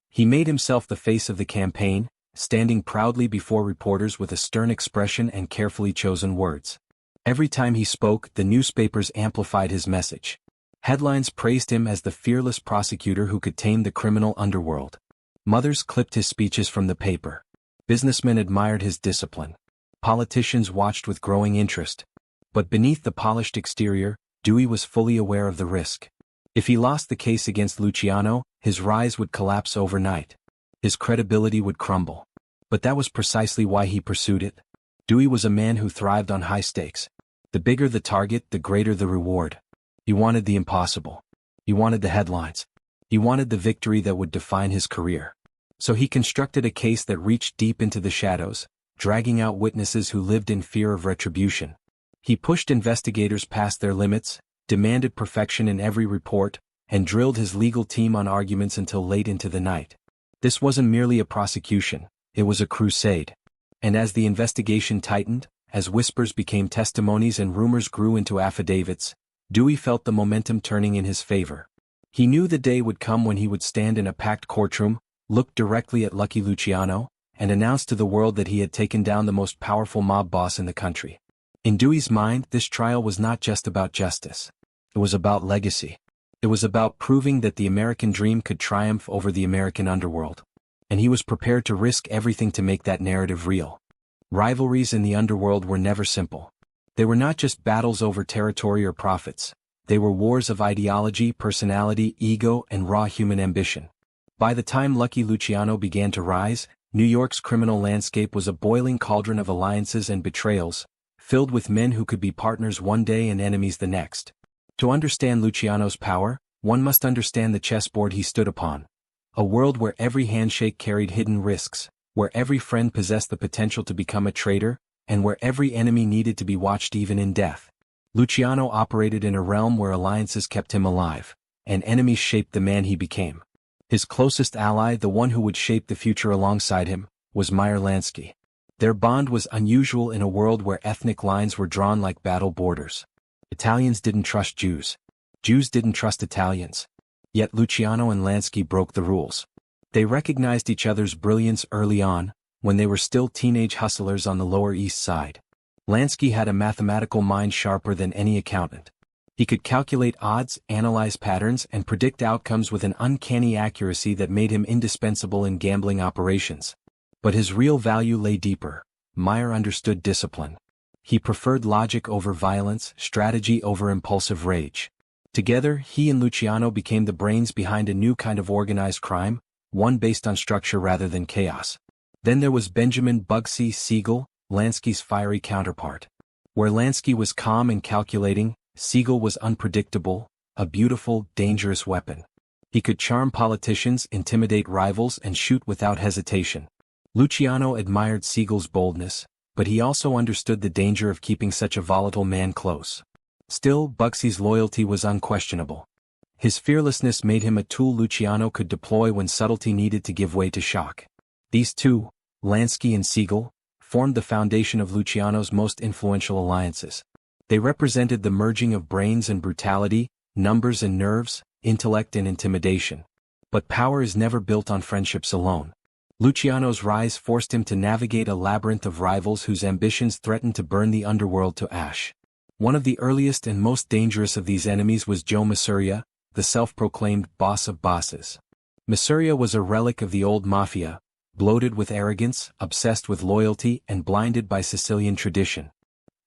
He made himself the face of the campaign, standing proudly before reporters with a stern expression and carefully chosen words. Every time he spoke, the newspapers amplified his message. Headlines praised him as the fearless prosecutor who could tame the criminal underworld. Mothers clipped his speeches from the paper. Businessmen admired his discipline. Politicians watched with growing interest. But beneath the polished exterior, Dewey was fully aware of the risk. If he lost the case against Luciano, his rise would collapse overnight. His credibility would crumble. But that was precisely why he pursued it. Dewey was a man who thrived on high stakes. The bigger the target, the greater the reward. He wanted the impossible. He wanted the headlines. He wanted the victory that would define his career. So he constructed a case that reached deep into the shadows, dragging out witnesses who lived in fear of retribution. He pushed investigators past their limits, demanded perfection in every report, and drilled his legal team on arguments until late into the night. This wasn't merely a prosecution, it was a crusade. And as the investigation tightened, as whispers became testimonies and rumors grew into affidavits, Dewey felt the momentum turning in his favor. He knew the day would come when he would stand in a packed courtroom, look directly at Lucky Luciano, and announce to the world that he had taken down the most powerful mob boss in the country. In Dewey's mind, this trial was not just about justice. It was about legacy. It was about proving that the American dream could triumph over the American underworld. And he was prepared to risk everything to make that narrative real. Rivalries in the underworld were never simple. They were not just battles over territory or profits. They were wars of ideology, personality, ego, and raw human ambition. By the time Lucky Luciano began to rise, New York's criminal landscape was a boiling cauldron of alliances and betrayals, filled with men who could be partners one day and enemies the next. To understand Luciano's power, one must understand the chessboard he stood upon. A world where every handshake carried hidden risks, where every friend possessed the potential to become a traitor, and where every enemy needed to be watched even in death. Luciano operated in a realm where alliances kept him alive, and enemies shaped the man he became. His closest ally, the one who would shape the future alongside him, was Meyer Lansky. Their bond was unusual in a world where ethnic lines were drawn like battle borders. Italians didn't trust Jews. Jews didn't trust Italians. Yet Luciano and Lansky broke the rules. They recognized each other's brilliance early on, when they were still teenage hustlers on the Lower East Side. Lansky had a mathematical mind sharper than any accountant. He could calculate odds, analyze patterns, and predict outcomes with an uncanny accuracy that made him indispensable in gambling operations. But his real value lay deeper. Meyer understood discipline. He preferred logic over violence, strategy over impulsive rage. Together, he and Luciano became the brains behind a new kind of organized crime, one based on structure rather than chaos. Then there was Benjamin Bugsy Siegel, Lansky's fiery counterpart. Where Lansky was calm and calculating, Siegel was unpredictable, a beautiful, dangerous weapon. He could charm politicians, intimidate rivals, and shoot without hesitation. Luciano admired Siegel's boldness, but he also understood the danger of keeping such a volatile man close. Still, Bugsy's loyalty was unquestionable. His fearlessness made him a tool Luciano could deploy when subtlety needed to give way to shock. These two, Lansky and Siegel, formed the foundation of Luciano's most influential alliances. They represented the merging of brains and brutality, numbers and nerves, intellect and intimidation. But power is never built on friendships alone. Luciano's rise forced him to navigate a labyrinth of rivals whose ambitions threatened to burn the underworld to ash. One of the earliest and most dangerous of these enemies was Joe Masuria, the self-proclaimed boss of bosses. Masuria was a relic of the old Mafia, bloated with arrogance, obsessed with loyalty, and blinded by Sicilian tradition.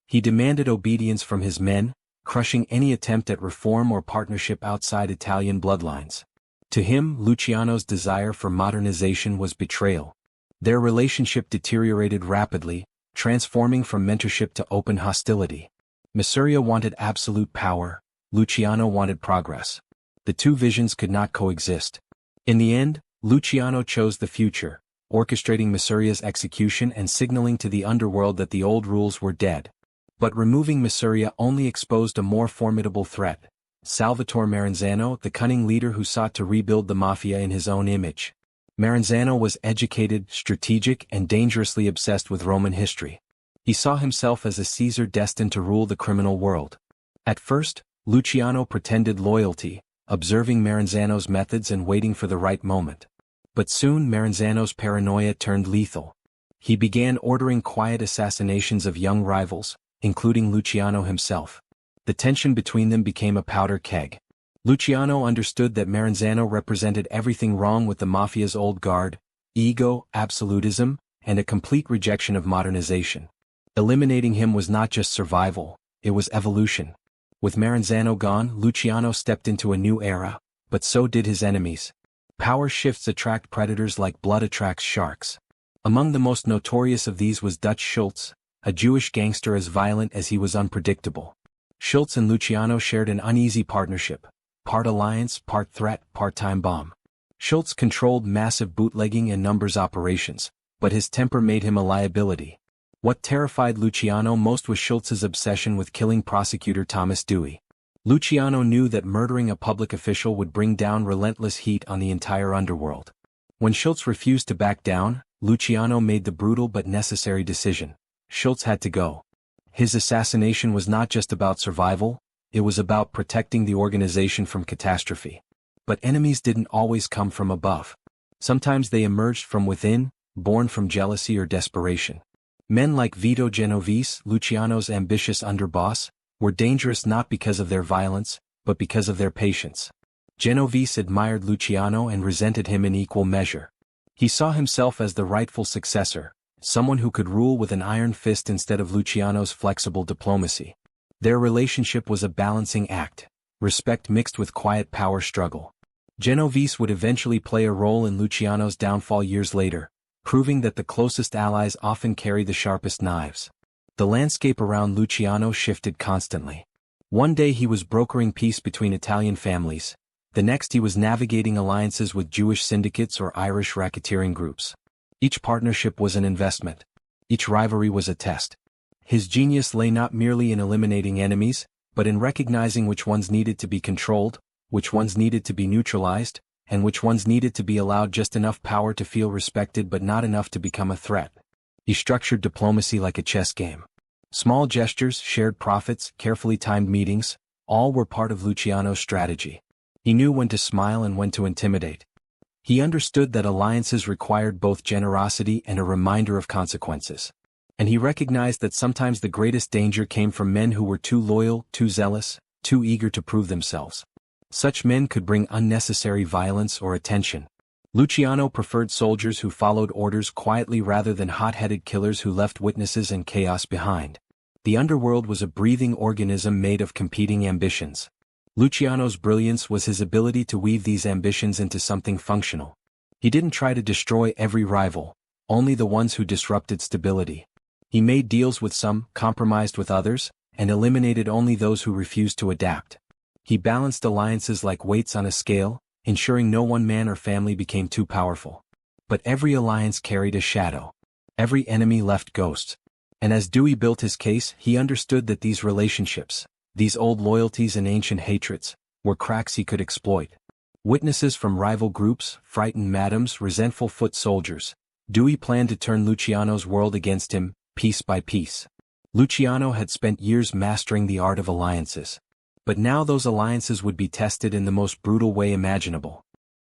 He demanded obedience from his men, crushing any attempt at reform or partnership outside Italian bloodlines. To him, Luciano's desire for modernization was betrayal. Their relationship deteriorated rapidly, transforming from mentorship to open hostility. Masuria wanted absolute power, Luciano wanted progress. The two visions could not coexist. In the end, Luciano chose the future, orchestrating Masuria's execution and signaling to the underworld that the old rules were dead. But removing Masuria only exposed a more formidable threat: Salvatore Maranzano, the cunning leader who sought to rebuild the Mafia in his own image. Maranzano was educated, strategic, and dangerously obsessed with Roman history. He saw himself as a Caesar destined to rule the criminal world. At first, Luciano pretended loyalty, observing Maranzano's methods and waiting for the right moment. But soon Maranzano's paranoia turned lethal. He began ordering quiet assassinations of young rivals, including Luciano himself. The tension between them became a powder keg. Luciano understood that Maranzano represented everything wrong with the Mafia's old guard: ego, absolutism, and a complete rejection of modernization. Eliminating him was not just survival, it was evolution. With Maranzano gone, Luciano stepped into a new era, but so did his enemies. Power shifts attract predators like blood attracts sharks. Among the most notorious of these was Dutch Schultz, a Jewish gangster as violent as he was unpredictable. Schultz and Luciano shared an uneasy partnership, part alliance, part threat, part time bomb. Schultz controlled massive bootlegging and numbers operations, but his temper made him a liability. What terrified Luciano most was Schultz's obsession with killing prosecutor Thomas Dewey. Luciano knew that murdering a public official would bring down relentless heat on the entire underworld. When Schultz refused to back down, Luciano made the brutal but necessary decision: Schultz had to go. His assassination was not just about survival, it was about protecting the organization from catastrophe. But enemies didn't always come from above. Sometimes they emerged from within, born from jealousy or desperation. Men like Vito Genovese, Luciano's ambitious underboss, were dangerous not because of their violence, but because of their patience. Genovese admired Luciano and resented him in equal measure. He saw himself as the rightful successor, someone who could rule with an iron fist instead of Luciano's flexible diplomacy. Their relationship was a balancing act, respect mixed with quiet power struggle. Genovese would eventually play a role in Luciano's downfall years later, proving that the closest allies often carry the sharpest knives. The landscape around Luciano shifted constantly. One day he was brokering peace between Italian families, the next he was navigating alliances with Jewish syndicates or Irish racketeering groups. Each partnership was an investment. Each rivalry was a test. His genius lay not merely in eliminating enemies, but in recognizing which ones needed to be controlled, which ones needed to be neutralized, and which ones needed to be allowed just enough power to feel respected but not enough to become a threat. He structured diplomacy like a chess game. Small gestures, shared profits, carefully timed meetings, all were part of Luciano's strategy. He knew when to smile and when to intimidate. He understood that alliances required both generosity and a reminder of consequences. And he recognized that sometimes the greatest danger came from men who were too loyal, too zealous, too eager to prove themselves. Such men could bring unnecessary violence or attention. Luciano preferred soldiers who followed orders quietly rather than hot-headed killers who left witnesses and chaos behind. The underworld was a breathing organism made of competing ambitions. Luciano's brilliance was his ability to weave these ambitions into something functional. He didn't try to destroy every rival, only the ones who disrupted stability. He made deals with some, compromised with others, and eliminated only those who refused to adapt. He balanced alliances like weights on a scale, ensuring no one man or family became too powerful. But every alliance carried a shadow. Every enemy left ghosts. And as Dewey built his case, he understood that these relationships, these old loyalties and ancient hatreds, were cracks he could exploit. Witnesses from rival groups, frightened madams, resentful foot soldiers. Dewey planned to turn Luciano's world against him, piece by piece. Luciano had spent years mastering the art of alliances. But now those alliances would be tested in the most brutal way imaginable.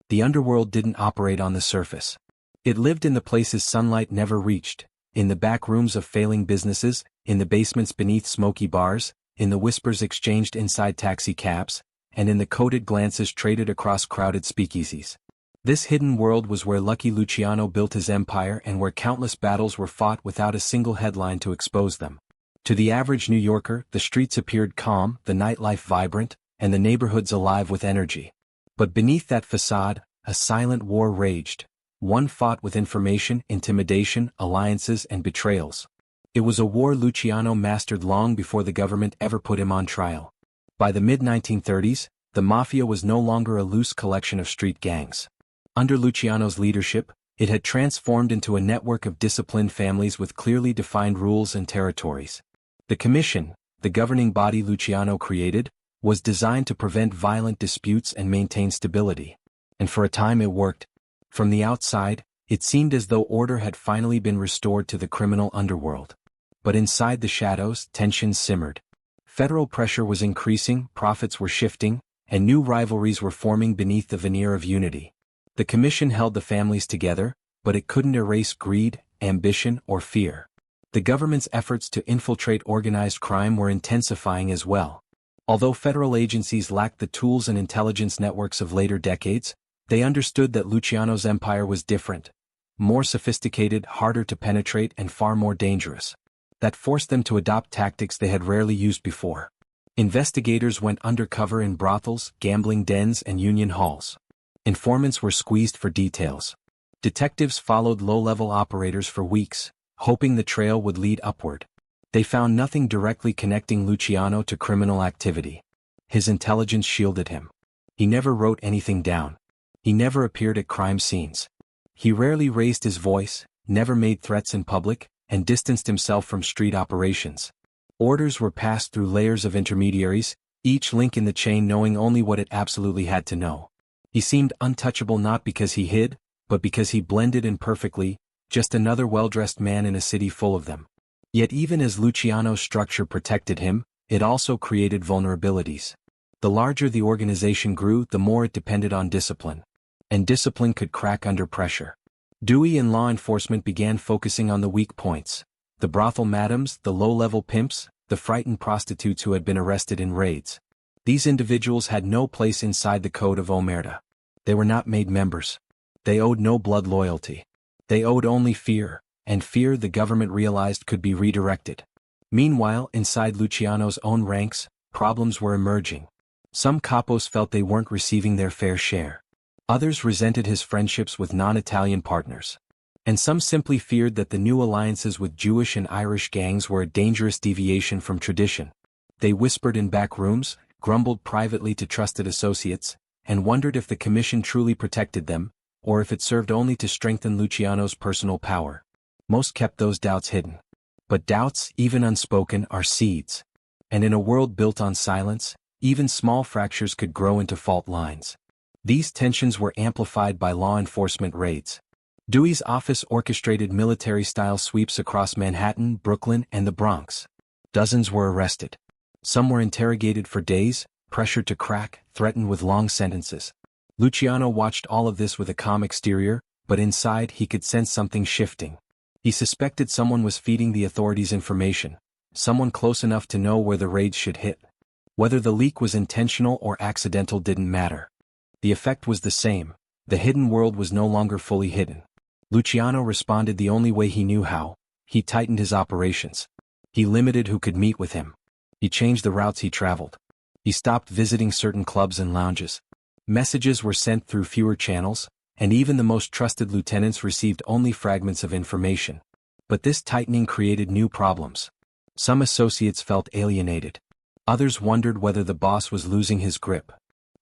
The underworld didn't operate on the surface. It lived in the places sunlight never reached, in the back rooms of failing businesses, in the basements beneath smoky bars, in the whispers exchanged inside taxi cabs, and in the coded glances traded across crowded speakeasies. This hidden world was where Lucky Luciano built his empire and where countless battles were fought without a single headline to expose them. To the average New Yorker, the streets appeared calm, the nightlife vibrant, and the neighborhoods alive with energy. But beneath that facade, a silent war raged. One fought with information, intimidation, alliances, and betrayals. It was a war Luciano mastered long before the government ever put him on trial. By the mid-1930s, the Mafia was no longer a loose collection of street gangs. Under Luciano's leadership, it had transformed into a network of disciplined families with clearly defined rules and territories. The commission, the governing body Luciano created, was designed to prevent violent disputes and maintain stability. And for a time it worked. From the outside, it seemed as though order had finally been restored to the criminal underworld. But inside the shadows, tensions simmered. Federal pressure was increasing, profits were shifting, and new rivalries were forming beneath the veneer of unity. The commission held the families together, but it couldn't erase greed, ambition, or fear. The government's efforts to infiltrate organized crime were intensifying as well. Although federal agencies lacked the tools and intelligence networks of later decades, they understood that Luciano's empire was different, more sophisticated, harder to penetrate, and far more dangerous. That forced them to adopt tactics they had rarely used before. Investigators went undercover in brothels, gambling dens, and union halls. Informants were squeezed for details. Detectives followed low-level operators for weeks, hoping the trail would lead upward. They found nothing directly connecting Luciano to criminal activity. His intelligence shielded him. He never wrote anything down. He never appeared at crime scenes. He rarely raised his voice, never made threats in public, and distanced himself from street operations. Orders were passed through layers of intermediaries, each link in the chain knowing only what it absolutely had to know. He seemed untouchable not because he hid, but because he blended in perfectly, just another well-dressed man in a city full of them. Yet even as Luciano's structure protected him, it also created vulnerabilities. The larger the organization grew, the more it depended on discipline. And discipline could crack under pressure. Dewey and law enforcement began focusing on the weak points. The brothel madams, the low-level pimps, the frightened prostitutes who had been arrested in raids. These individuals had no place inside the code of Omerta. They were not made members. They owed no blood loyalty. They owed only fear, and fear the government realized could be redirected. Meanwhile, inside Luciano's own ranks, problems were emerging. Some capos felt they weren't receiving their fair share. Others resented his friendships with non-Italian partners. And some simply feared that the new alliances with Jewish and Irish gangs were a dangerous deviation from tradition. They whispered in back rooms, grumbled privately to trusted associates, and wondered if the commission truly protected them, or if it served only to strengthen Luciano's personal power. Most kept those doubts hidden. But doubts, even unspoken, are seeds. And in a world built on silence, even small fractures could grow into fault lines. These tensions were amplified by law enforcement raids. Dewey's office orchestrated military-style sweeps across Manhattan, Brooklyn, and the Bronx. Dozens were arrested. Some were interrogated for days, pressured to crack, threatened with long sentences. Luciano watched all of this with a calm exterior, but inside he could sense something shifting. He suspected someone was feeding the authorities information, someone close enough to know where the raids should hit. Whether the leak was intentional or accidental didn't matter. The effect was the same. The hidden world was no longer fully hidden. Luciano responded the only way he knew how. He tightened his operations. He limited who could meet with him. He changed the routes he traveled. He stopped visiting certain clubs and lounges. Messages were sent through fewer channels, and even the most trusted lieutenants received only fragments of information. But this tightening created new problems. Some associates felt alienated. Others wondered whether the boss was losing his grip.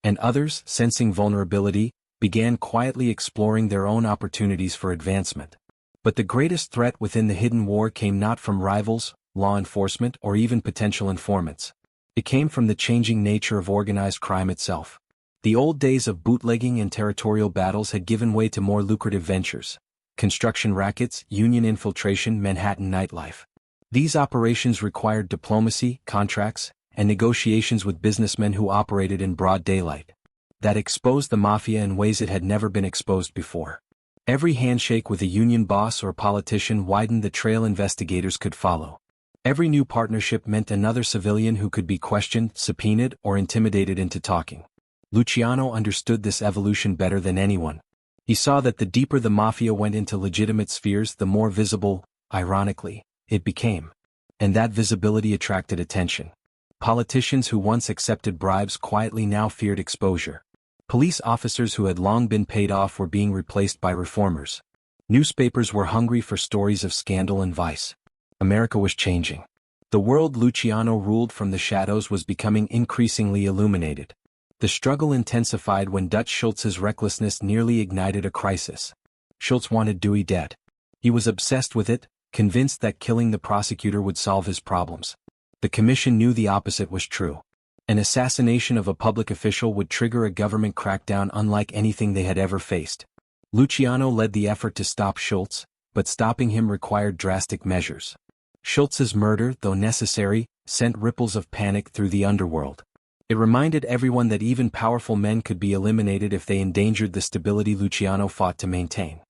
And others, sensing vulnerability, began quietly exploring their own opportunities for advancement. But the greatest threat within the hidden war came not from rivals, law enforcement, or even potential informants. It came from the changing nature of organized crime itself. The old days of bootlegging and territorial battles had given way to more lucrative ventures. Construction rackets, union infiltration, Manhattan nightlife. These operations required diplomacy, contracts, and negotiations with businessmen who operated in broad daylight. That exposed the Mafia in ways it had never been exposed before. Every handshake with a union boss or politician widened the trail investigators could follow. Every new partnership meant another civilian who could be questioned, subpoenaed, or intimidated into talking. Luciano understood this evolution better than anyone. He saw that the deeper the Mafia went into legitimate spheres, the more visible, ironically, it became. And that visibility attracted attention. Politicians who once accepted bribes quietly now feared exposure. Police officers who had long been paid off were being replaced by reformers. Newspapers were hungry for stories of scandal and vice. America was changing. The world Luciano ruled from the shadows was becoming increasingly illuminated. The struggle intensified when Dutch Schultz's recklessness nearly ignited a crisis. Schultz wanted Dewey dead. He was obsessed with it, convinced that killing the prosecutor would solve his problems. The commission knew the opposite was true. An assassination of a public official would trigger a government crackdown unlike anything they had ever faced. Luciano led the effort to stop Schultz, but stopping him required drastic measures. Schultz's murder, though necessary, sent ripples of panic through the underworld. It reminded everyone that even powerful men could be eliminated if they endangered the stability Luciano fought to maintain.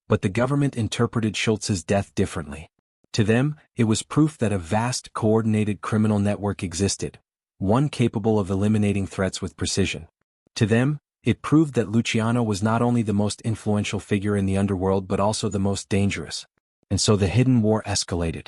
But the government interpreted Schultz's death differently. To them, it was proof that a vast, coordinated criminal network existed, one capable of eliminating threats with precision. To them, it proved that Luciano was not only the most influential figure in the underworld but also the most dangerous. And so the hidden war escalated.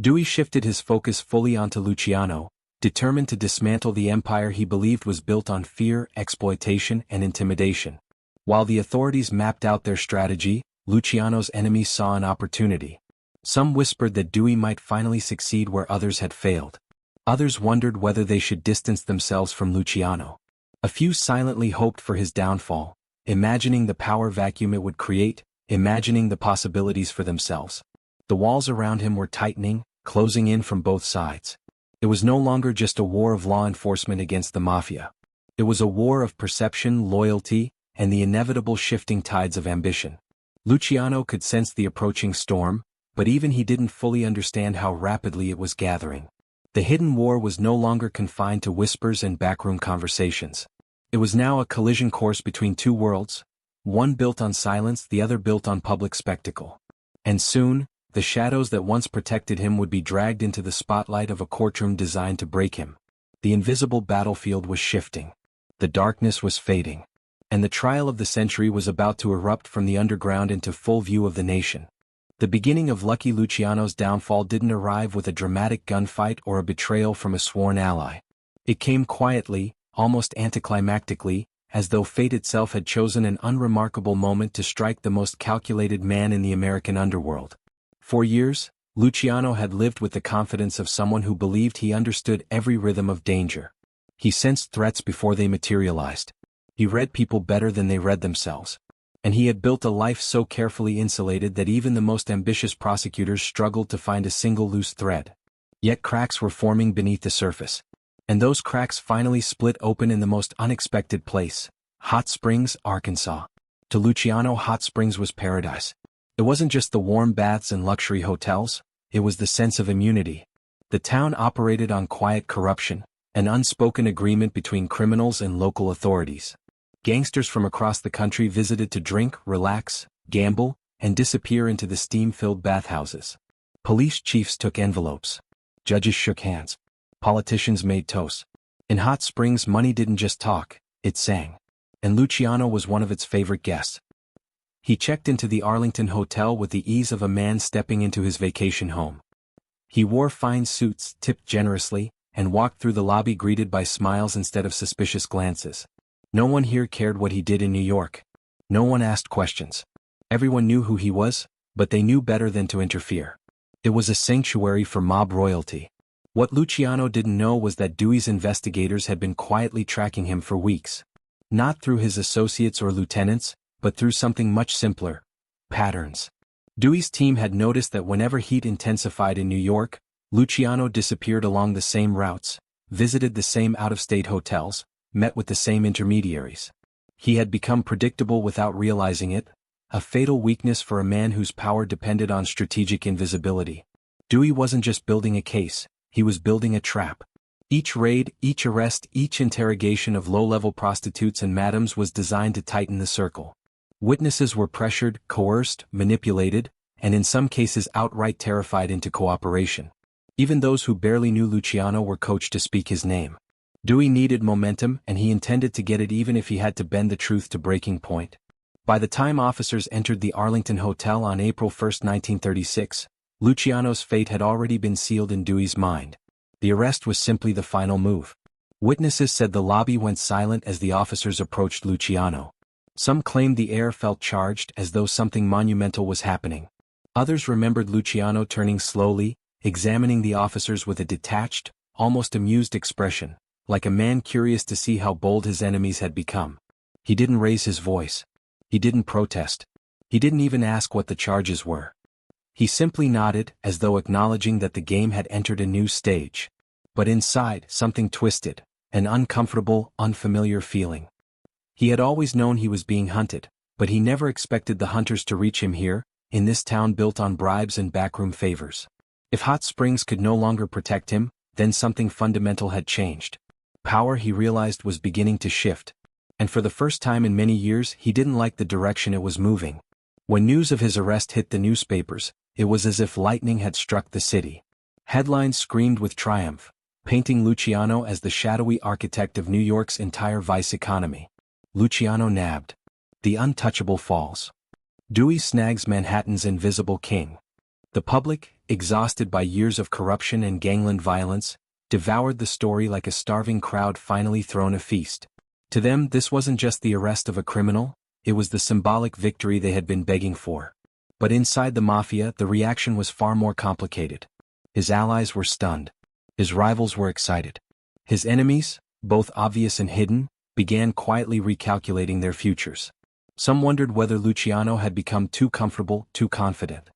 Dewey shifted his focus fully onto Luciano, determined to dismantle the empire he believed was built on fear, exploitation, and intimidation. While the authorities mapped out their strategy, Luciano's enemies saw an opportunity. Some whispered that Dewey might finally succeed where others had failed. Others wondered whether they should distance themselves from Luciano. A few silently hoped for his downfall, imagining the power vacuum it would create, imagining the possibilities for themselves. The walls around him were tightening, closing in from both sides. It was no longer just a war of law enforcement against the Mafia. It was a war of perception, loyalty, and the inevitable shifting tides of ambition. Luciano could sense the approaching storm, but even he didn't fully understand how rapidly it was gathering. The hidden war was no longer confined to whispers and backroom conversations. It was now a collision course between two worlds, one built on silence, the other built on public spectacle. And soon, the shadows that once protected him would be dragged into the spotlight of a courtroom designed to break him. The invisible battlefield was shifting. The darkness was fading. And the trial of the century was about to erupt from the underground into full view of the nation. The beginning of Lucky Luciano's downfall didn't arrive with a dramatic gunfight or a betrayal from a sworn ally. It came quietly, almost anticlimactically, as though fate itself had chosen an unremarkable moment to strike the most calculated man in the American underworld. For years, Luciano had lived with the confidence of someone who believed he understood every rhythm of danger. He sensed threats before they materialized. He read people better than they read themselves. And he had built a life so carefully insulated that even the most ambitious prosecutors struggled to find a single loose thread. Yet cracks were forming beneath the surface. And those cracks finally split open in the most unexpected place, Hot Springs, Arkansas. To Luciano, Hot Springs was paradise. It wasn't just the warm baths and luxury hotels, it was the sense of immunity. The town operated on quiet corruption, an unspoken agreement between criminals and local authorities. Gangsters from across the country visited to drink, relax, gamble, and disappear into the steam-filled bathhouses. Police chiefs took envelopes. Judges shook hands. Politicians made toasts. In Hot Springs, money didn't just talk, it sang. And Luciano was one of its favorite guests. He checked into the Arlington Hotel with the ease of a man stepping into his vacation home. He wore fine suits, tipped generously, and walked through the lobby greeted by smiles instead of suspicious glances. No one here cared what he did in New York. No one asked questions. Everyone knew who he was, but they knew better than to interfere. It was a sanctuary for mob royalty. What Luciano didn't know was that Dewey's investigators had been quietly tracking him for weeks. Not through his associates or lieutenants, but through something much simpler: patterns. Dewey's team had noticed that whenever heat intensified in New York, Luciano disappeared along the same routes, visited the same out-of-state hotels, met with the same intermediaries. He had become predictable without realizing it, a fatal weakness for a man whose power depended on strategic invisibility. Dewey wasn't just building a case, he was building a trap. Each raid, each arrest, each interrogation of low-level prostitutes and madams was designed to tighten the circle. Witnesses were pressured, coerced, manipulated, and in some cases outright terrified into cooperation. Even those who barely knew Luciano were coached to speak his name. Dewey needed momentum, and he intended to get it even if he had to bend the truth to breaking point. By the time officers entered the Arlington Hotel on April 1, 1936, Luciano's fate had already been sealed in Dewey's mind. The arrest was simply the final move. Witnesses said the lobby went silent as the officers approached Luciano. Some claimed the air felt charged as though something monumental was happening. Others remembered Luciano turning slowly, examining the officers with a detached, almost amused expression, like a man curious to see how bold his enemies had become. He didn't raise his voice. He didn't protest. He didn't even ask what the charges were. He simply nodded, as though acknowledging that the game had entered a new stage. But inside, something twisted, an uncomfortable, unfamiliar feeling. He had always known he was being hunted, but he never expected the hunters to reach him here, in this town built on bribes and backroom favors. If Hot Springs could no longer protect him, then something fundamental had changed. Power, he realized, was beginning to shift. And for the first time in many years, he didn't like the direction it was moving. When news of his arrest hit the newspapers, it was as if lightning had struck the city. Headlines screamed with triumph, painting Luciano as the shadowy architect of New York's entire vice economy. Luciano nabbed. The untouchable falls. Dewey snags Manhattan's invisible king. The public, exhausted by years of corruption and gangland violence, devoured the story like a starving crowd finally thrown a feast. To them, this wasn't just the arrest of a criminal, it was the symbolic victory they had been begging for. But inside the Mafia, the reaction was far more complicated. His allies were stunned. His rivals were excited. His enemies, both obvious and hidden, began quietly recalculating their futures. Some wondered whether Luciano had become too comfortable, too confident.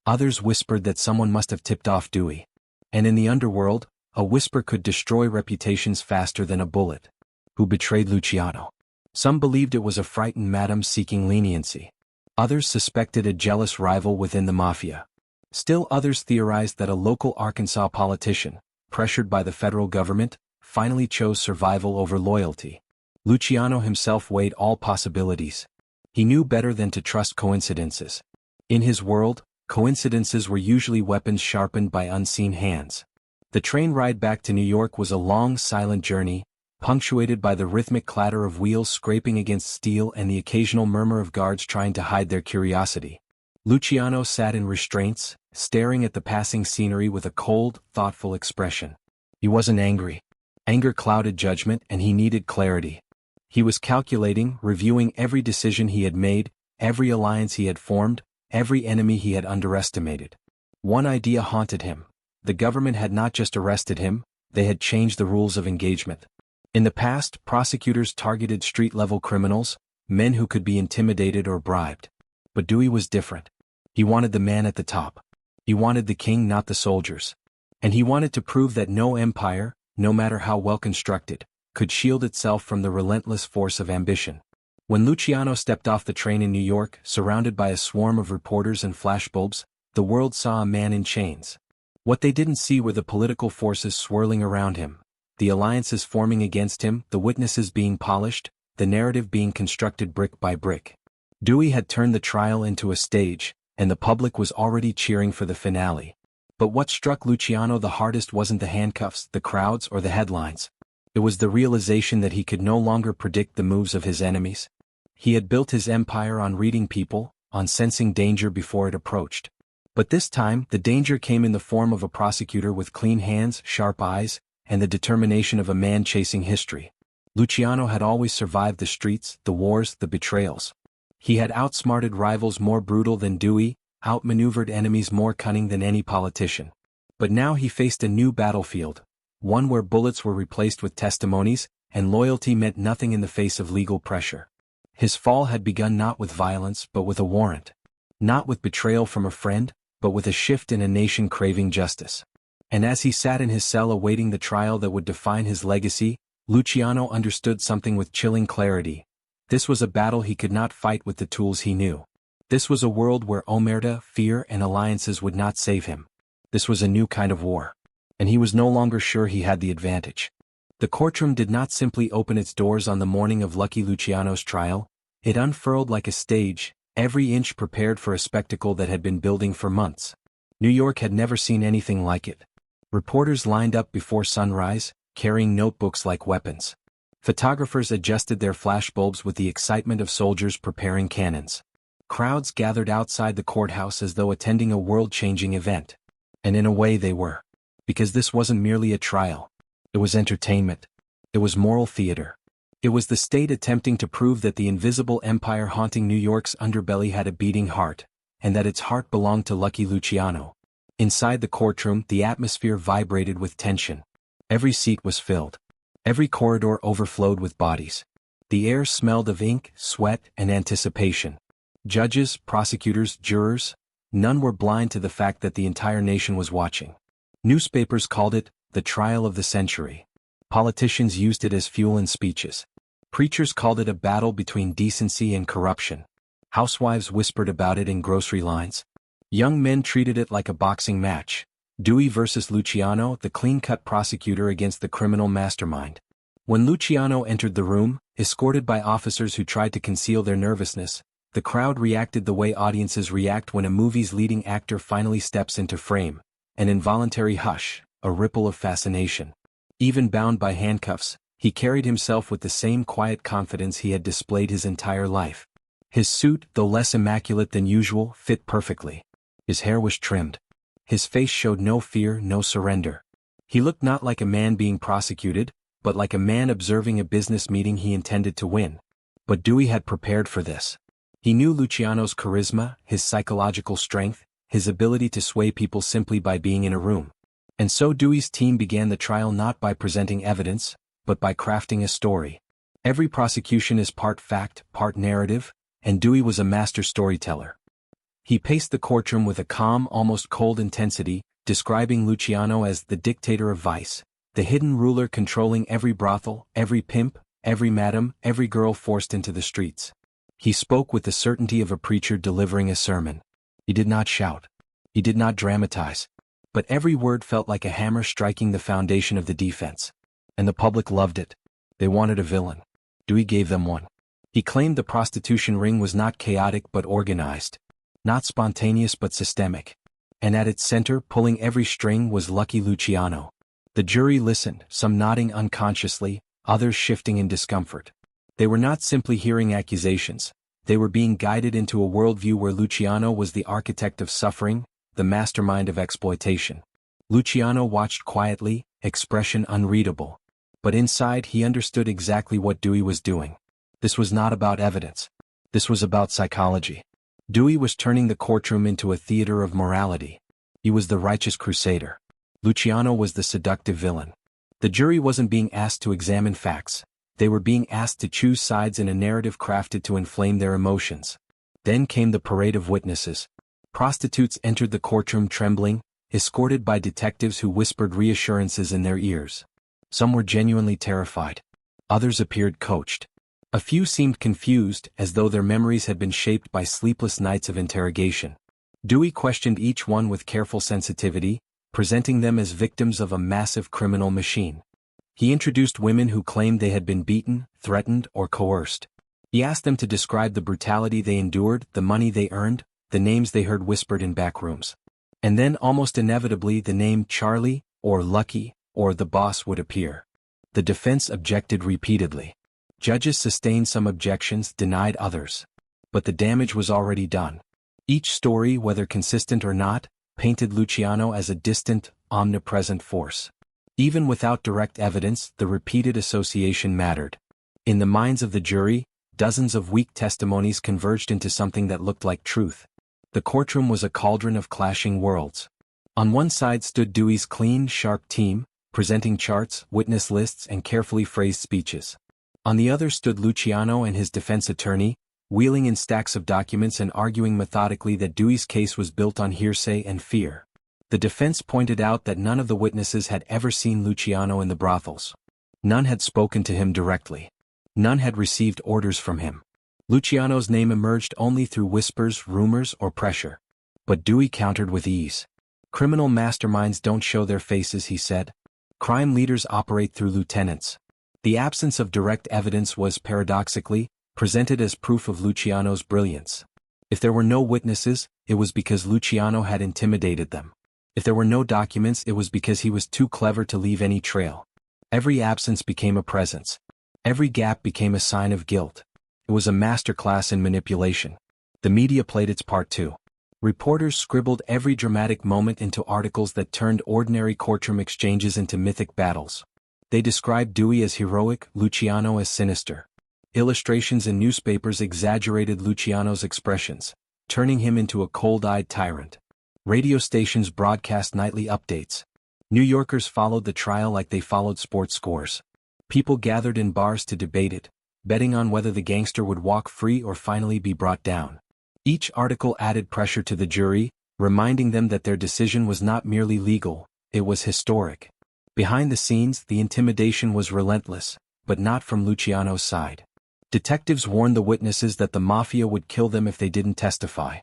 Others whispered that someone must have tipped off Dewey. And in the underworld, a whisper could destroy reputations faster than a bullet. Who betrayed Luciano? Some believed it was a frightened madam seeking leniency. Others suspected a jealous rival within the Mafia. Still others theorized that a local Arkansas politician, pressured by the federal government, finally chose survival over loyalty. Luciano himself weighed all possibilities. He knew better than to trust coincidences. In his world, coincidences were usually weapons sharpened by unseen hands. The train ride back to New York was a long, silent journey, punctuated by the rhythmic clatter of wheels scraping against steel and the occasional murmur of guards trying to hide their curiosity. Luciano sat in restraints, staring at the passing scenery with a cold, thoughtful expression. He wasn't angry. Anger clouded judgment, and he needed clarity. He was calculating, reviewing every decision he had made, every alliance he had formed, every enemy he had underestimated. One idea haunted him. The government had not just arrested him, they had changed the rules of engagement. In the past, prosecutors targeted street-level criminals, men who could be intimidated or bribed. But Dewey was different. He wanted the man at the top. He wanted the king, not the soldiers. And he wanted to prove that no empire, no matter how well constructed, could shield itself from the relentless force of ambition. When Luciano stepped off the train in New York, surrounded by a swarm of reporters and flashbulbs, the world saw a man in chains. What they didn't see were the political forces swirling around him, the alliances forming against him, the witnesses being polished, the narrative being constructed brick by brick. Dewey had turned the trial into a stage, and the public was already cheering for the finale. But what struck Luciano the hardest wasn't the handcuffs, the crowds, or the headlines. It was the realization that he could no longer predict the moves of his enemies. He had built his empire on reading people, on sensing danger before it approached. But this time, the danger came in the form of a prosecutor with clean hands, sharp eyes, and the determination of a man chasing history. Luciano had always survived the streets, the wars, the betrayals. He had outsmarted rivals more brutal than Dewey, outmaneuvered enemies more cunning than any politician. But now he faced a new battlefield, one where bullets were replaced with testimonies, and loyalty meant nothing in the face of legal pressure. His fall had begun not with violence but with a warrant. Not with betrayal from a friend, but with a shift in a nation craving justice. And as he sat in his cell awaiting the trial that would define his legacy, Luciano understood something with chilling clarity. This was a battle he could not fight with the tools he knew. This was a world where omerta, fear, and alliances would not save him. This was a new kind of war. and he was no longer sure he had the advantage. The courtroom did not simply open its doors on the morning of Lucky Luciano's trial, it unfurled like a stage, every inch prepared for a spectacle that had been building for months. New York had never seen anything like it. Reporters lined up before sunrise, carrying notebooks like weapons. Photographers adjusted their flashbulbs with the excitement of soldiers preparing cannons. Crowds gathered outside the courthouse as though attending a world-changing event. And in a way they were. Because this wasn't merely a trial. It was entertainment. It was moral theater. It was the state attempting to prove that the invisible empire haunting New York's underbelly had a beating heart, and that its heart belonged to Lucky Luciano. Inside the courtroom, the atmosphere vibrated with tension. Every seat was filled. Every corridor overflowed with bodies. The air smelled of ink, sweat, and anticipation. Judges, prosecutors, jurors, none were blind to the fact that the entire nation was watching. Newspapers called it the trial of the century. Politicians used it as fuel in speeches. Preachers called it a battle between decency and corruption. Housewives whispered about it in grocery lines. Young men treated it like a boxing match. Dewey versus Luciano, the clean-cut prosecutor against the criminal mastermind. When Luciano entered the room, escorted by officers who tried to conceal their nervousness, the crowd reacted the way audiences react when a movie's leading actor finally steps into frame, an involuntary hush, a ripple of fascination. Even bound by handcuffs, he carried himself with the same quiet confidence he had displayed his entire life. His suit, though less immaculate than usual, fit perfectly. His hair was trimmed. His face showed no fear, no surrender. He looked not like a man being prosecuted, but like a man observing a business meeting he intended to win. But Dewey had prepared for this. He knew Luciano's charisma, his psychological strength, his ability to sway people simply by being in a room. And so Dewey's team began the trial not by presenting evidence, but by crafting a story. Every prosecution is part fact, part narrative, and Dewey was a master storyteller. He paced the courtroom with a calm, almost cold intensity, describing Luciano as the dictator of vice, the hidden ruler controlling every brothel, every pimp, every madam, every girl forced into the streets. He spoke with the certainty of a preacher delivering a sermon. He did not shout. He did not dramatize. But every word felt like a hammer striking the foundation of the defense. And the public loved it. They wanted a villain. Dewey gave them one. He claimed the prostitution ring was not chaotic but organized. Not spontaneous but systemic. And at its center, pulling every string, was Lucky Luciano. The jury listened, some nodding unconsciously, others shifting in discomfort. They were not simply hearing accusations. They were being guided into a worldview where Luciano was the architect of suffering, the mastermind of exploitation. Luciano watched quietly, expression unreadable. But inside he understood exactly what Dewey was doing. This was not about evidence. This was about psychology. Dewey was turning the courtroom into a theater of morality. He was the righteous crusader. Luciano was the seductive villain. The jury wasn't being asked to examine facts. They were being asked to choose sides in a narrative crafted to inflame their emotions. Then came the parade of witnesses. Prostitutes entered the courtroom trembling, escorted by detectives who whispered reassurances in their ears. Some were genuinely terrified. Others appeared coached. A few seemed confused, as though their memories had been shaped by sleepless nights of interrogation. Dewey questioned each one with careful sensitivity, presenting them as victims of a massive criminal machine. He introduced women who claimed they had been beaten, threatened, or coerced. He asked them to describe the brutality they endured, the money they earned, the names they heard whispered in back rooms. And then almost inevitably the name Charlie, or Lucky, or the boss would appear. The defense objected repeatedly. Judges sustained some objections, denied others. But the damage was already done. Each story, whether consistent or not, painted Luciano as a distant, omnipresent force. Even without direct evidence, the repeated association mattered. In the minds of the jury, dozens of weak testimonies converged into something that looked like truth. The courtroom was a cauldron of clashing worlds. On one side stood Dewey's clean, sharp team, presenting charts, witness lists, and carefully phrased speeches. On the other stood Luciano and his defense attorney, wheeling in stacks of documents and arguing methodically that Dewey's case was built on hearsay and fear. The defense pointed out that none of the witnesses had ever seen Luciano in the brothels. None had spoken to him directly. None had received orders from him. Luciano's name emerged only through whispers, rumors, or pressure. But Dewey countered with ease. Criminal masterminds don't show their faces, he said. Crime leaders operate through lieutenants. The absence of direct evidence was, paradoxically, presented as proof of Luciano's brilliance. If there were no witnesses, it was because Luciano had intimidated them. If there were no documents, it was because he was too clever to leave any trail. Every absence became a presence. Every gap became a sign of guilt. It was a masterclass in manipulation. The media played its part too. Reporters scribbled every dramatic moment into articles that turned ordinary courtroom exchanges into mythic battles. They described Dewey as heroic, Luciano as sinister. Illustrations in newspapers exaggerated Luciano's expressions, turning him into a cold-eyed tyrant. Radio stations broadcast nightly updates. New Yorkers followed the trial like they followed sports scores. People gathered in bars to debate it, betting on whether the gangster would walk free or finally be brought down. Each article added pressure to the jury, reminding them that their decision was not merely legal, it was historic. Behind the scenes, the intimidation was relentless, but not from Luciano's side. Detectives warned the witnesses that the Mafia would kill them if they didn't testify.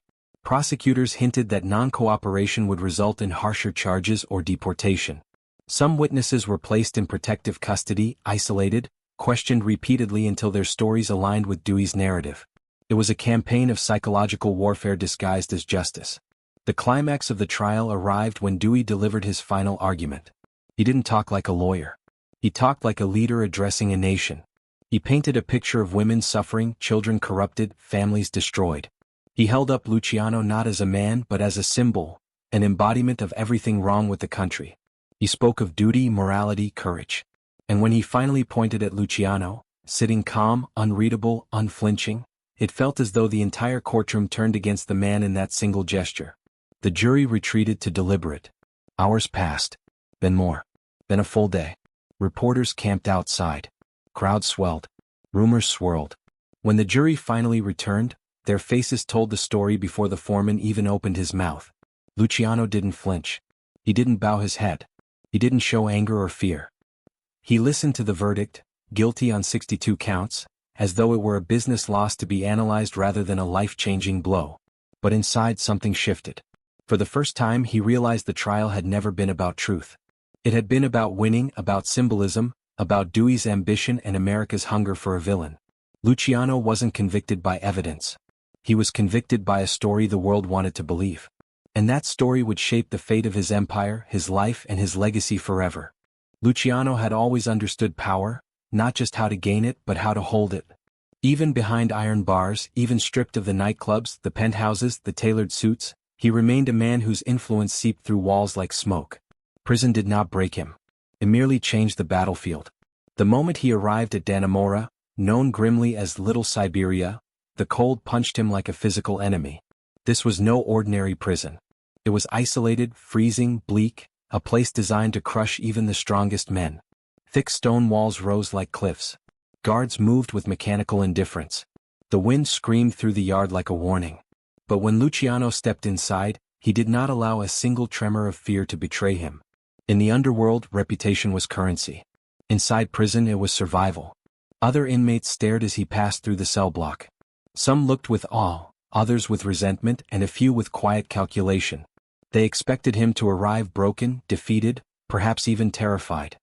Prosecutors hinted that non-cooperation would result in harsher charges or deportation. Some witnesses were placed in protective custody, isolated, questioned repeatedly until their stories aligned with Dewey's narrative. It was a campaign of psychological warfare disguised as justice. The climax of the trial arrived when Dewey delivered his final argument. He didn't talk like a lawyer. He talked like a leader addressing a nation. He painted a picture of women suffering, children corrupted, families destroyed. He held up Luciano not as a man but as a symbol, an embodiment of everything wrong with the country. He spoke of duty, morality, courage. And when he finally pointed at Luciano, sitting calm, unreadable, unflinching, it felt as though the entire courtroom turned against the man in that single gesture. The jury retreated to deliberate. Hours passed. Then more. Then a full day. Reporters camped outside. Crowds swelled. Rumors swirled. When the jury finally returned, their faces told the story before the foreman even opened his mouth. Luciano didn't flinch. He didn't bow his head. He didn't show anger or fear. He listened to the verdict, guilty on 62 counts, as though it were a business loss to be analyzed rather than a life-changing blow. But inside something shifted. For the first time he realized the trial had never been about truth. It had been about winning, about symbolism, about Dewey's ambition and America's hunger for a villain. Luciano wasn't convicted by evidence. He was convicted by a story the world wanted to believe. And that story would shape the fate of his empire, his life, and his legacy forever. Luciano had always understood power, not just how to gain it but how to hold it. Even behind iron bars, even stripped of the nightclubs, the penthouses, the tailored suits, he remained a man whose influence seeped through walls like smoke. Prison did not break him. It merely changed the battlefield. The moment he arrived at Dannemora, known grimly as Little Siberia, the cold punched him like a physical enemy. This was no ordinary prison. It was isolated, freezing, bleak, a place designed to crush even the strongest men. Thick stone walls rose like cliffs. Guards moved with mechanical indifference. The wind screamed through the yard like a warning. But when Luciano stepped inside, he did not allow a single tremor of fear to betray him. In the underworld, reputation was currency. Inside prison, it was survival. Other inmates stared as he passed through the cell block. Some looked with awe, others with resentment, and a few with quiet calculation. They expected him to arrive broken, defeated, perhaps even terrified.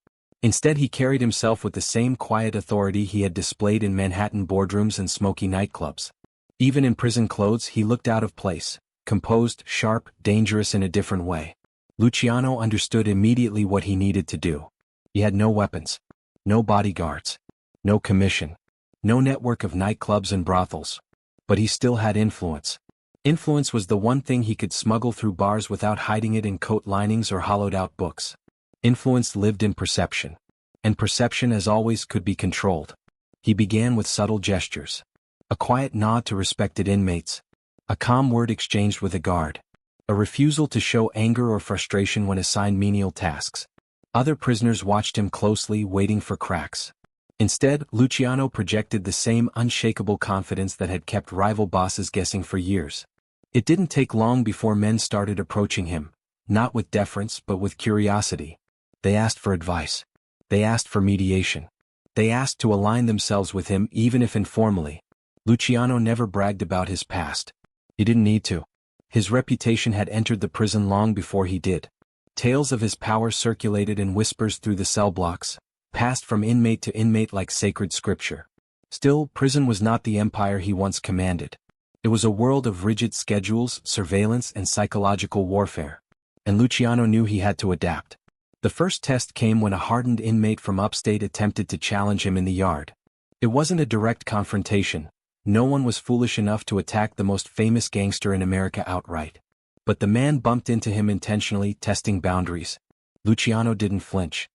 Instead, he carried himself with the same quiet authority he had displayed in Manhattan boardrooms and smoky nightclubs. Even in prison clothes, he looked out of place, composed, sharp, dangerous in a different way. Luciano understood immediately what he needed to do. He had no weapons, no bodyguards, no commission, no network of nightclubs and brothels. But he still had influence. Influence was the one thing he could smuggle through bars without hiding it in coat linings or hollowed-out books. Influence lived in perception. And perception, as always, could be controlled. He began with subtle gestures. A quiet nod to respected inmates. A calm word exchanged with a guard. A refusal to show anger or frustration when assigned menial tasks. Other prisoners watched him closely, waiting for cracks. Instead, Luciano projected the same unshakable confidence that had kept rival bosses guessing for years. It didn't take long before men started approaching him, not with deference but with curiosity. They asked for advice. They asked for mediation. They asked to align themselves with him even if informally. Luciano never bragged about his past. He didn't need to. His reputation had entered the prison long before he did. Tales of his power circulated in whispers through the cell blocks, passed from inmate to inmate like sacred scripture. Still, prison was not the empire he once commanded. It was a world of rigid schedules, surveillance, and psychological warfare. And Luciano knew he had to adapt. The first test came when a hardened inmate from upstate attempted to challenge him in the yard. It wasn't a direct confrontation. No one was foolish enough to attack the most famous gangster in America outright. But the man bumped into him intentionally, testing boundaries. Luciano didn't flinch.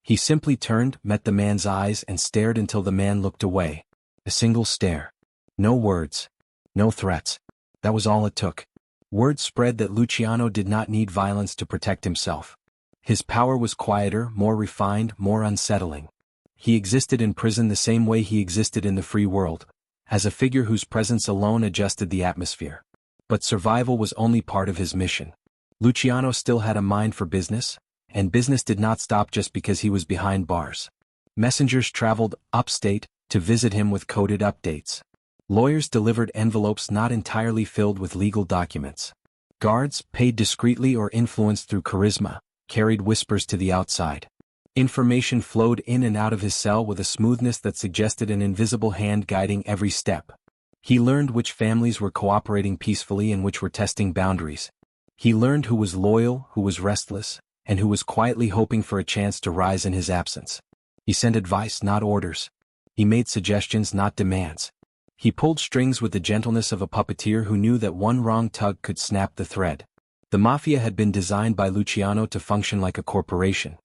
He simply turned, met the man's eyes, and stared until the man looked away. A single stare. No words. No threats. That was all it took. Word spread that Luciano did not need violence to protect himself. His power was quieter, more refined, more unsettling. He existed in prison the same way he existed in the free world, as a figure whose presence alone adjusted the atmosphere. But survival was only part of his mission. Luciano still had a mind for business, and business did not stop just because he was behind bars. Messengers traveled upstate to visit him with coded updates. Lawyers delivered envelopes not entirely filled with legal documents. Guards, paid discreetly or influenced through charisma, carried whispers to the outside. Information flowed in and out of his cell with a smoothness that suggested an invisible hand guiding every step. He learned which families were cooperating peacefully and which were testing boundaries. He learned who was loyal, who was restless, and who was quietly hoping for a chance to rise in his absence. He sent advice, not orders. He made suggestions, not demands. He pulled strings with the gentleness of a puppeteer who knew that one wrong tug could snap the thread. The Mafia had been designed by Luciano to function like a corporation.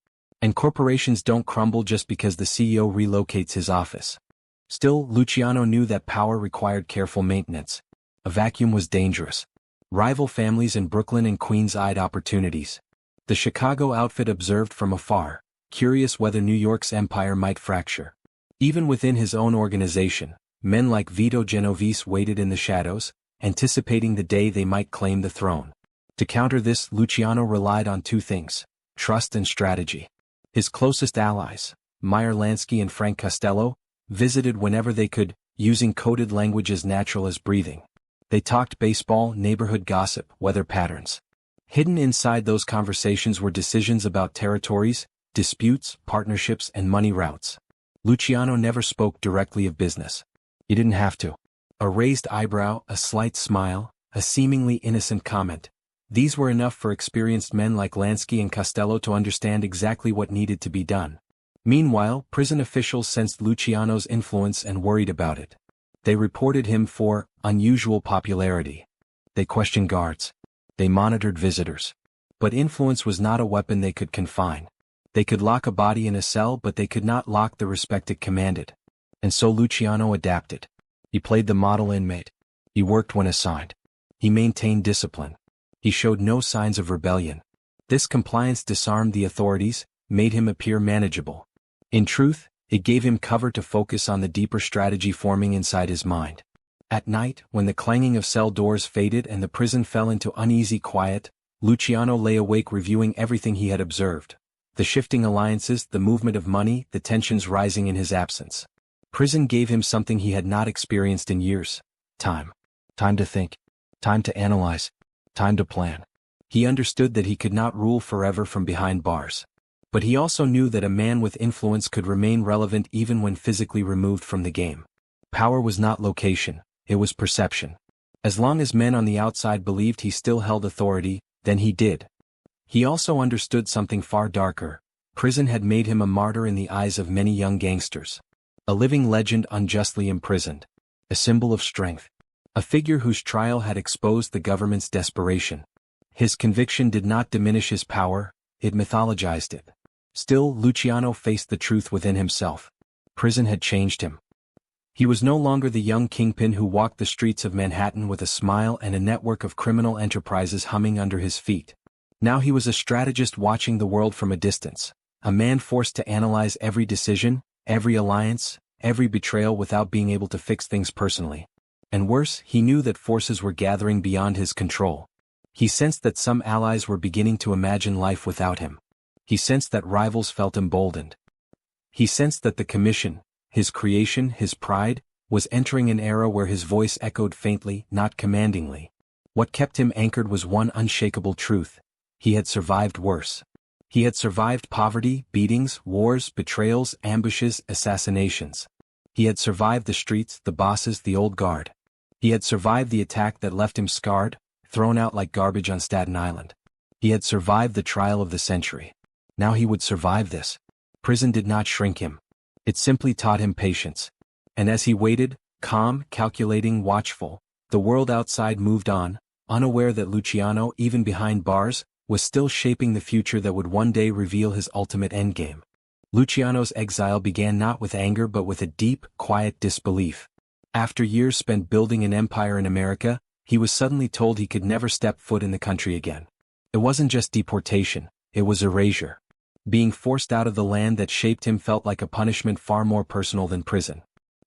And corporations don't crumble just because the CEO relocates his office. Still, Luciano knew that power required careful maintenance. A vacuum was dangerous. Rival families in Brooklyn and Queens eyed opportunities. The Chicago outfit observed from afar, curious whether New York's empire might fracture. Even within his own organization, men like Vito Genovese waited in the shadows, anticipating the day they might claim the throne. To counter this, Luciano relied on two things: trust and strategy. His closest allies, Meyer Lansky and Frank Costello, visited whenever they could, using coded language as natural as breathing. They talked baseball, neighborhood gossip, weather patterns. Hidden inside those conversations were decisions about territories, disputes, partnerships, and money routes. Luciano never spoke directly of business. He didn't have to. A raised eyebrow, a slight smile, a seemingly innocent comment. These were enough for experienced men like Lansky and Costello to understand exactly what needed to be done. Meanwhile, prison officials sensed Luciano's influence and worried about it. They reported him for unusual popularity. They questioned guards. They monitored visitors. But influence was not a weapon they could confine. They could lock a body in a cell, but they could not lock the respect it commanded. And so Luciano adapted. He played the model inmate. He worked when assigned. He maintained discipline. He showed no signs of rebellion. This compliance disarmed the authorities, made him appear manageable. In truth, it gave him cover to focus on the deeper strategy forming inside his mind. At night, when the clanging of cell doors faded and the prison fell into uneasy quiet, Luciano lay awake reviewing everything he had observed. The shifting alliances, the movement of money, the tensions rising in his absence. Prison gave him something he had not experienced in years: time. Time to think. Time to analyze. Time to plan. He understood that he could not rule forever from behind bars. But he also knew that a man with influence could remain relevant even when physically removed from the game. Power was not location, it was perception. As long as men on the outside believed he still held authority, then he did. He also understood something far darker. Prison had made him a martyr in the eyes of many young gangsters. A living legend unjustly imprisoned. A symbol of strength. A figure whose trial had exposed the government's desperation. His conviction did not diminish his power, it mythologized it. Still, Luciano faced the truth within himself. Prison had changed him. He was no longer the young kingpin who walked the streets of Manhattan with a smile and a network of criminal enterprises humming under his feet. Now he was a strategist watching the world from a distance, a man forced to analyze every decision, every alliance, every betrayal without being able to fix things personally. And worse, he knew that forces were gathering beyond his control. He sensed that some allies were beginning to imagine life without him. He sensed that rivals felt emboldened. He sensed that the commission, his creation, his pride, was entering an era where his voice echoed faintly, not commandingly. What kept him anchored was one unshakable truth: he had survived worse. He had survived poverty, beatings, wars, betrayals, ambushes, assassinations. He had survived the streets, the bosses, the old guard. He had survived the attack that left him scarred, thrown out like garbage on Staten Island. He had survived the trial of the century. Now he would survive this. Prison did not shrink him. It simply taught him patience. And as he waited, calm, calculating, watchful, the world outside moved on, unaware that Luciano, even behind bars, was still shaping the future that would one day reveal his ultimate endgame. Luciano's exile began not with anger but with a deep, quiet disbelief. After years spent building an empire in America, he was suddenly told he could never step foot in the country again. It wasn't just deportation, it was erasure. Being forced out of the land that shaped him felt like a punishment far more personal than prison.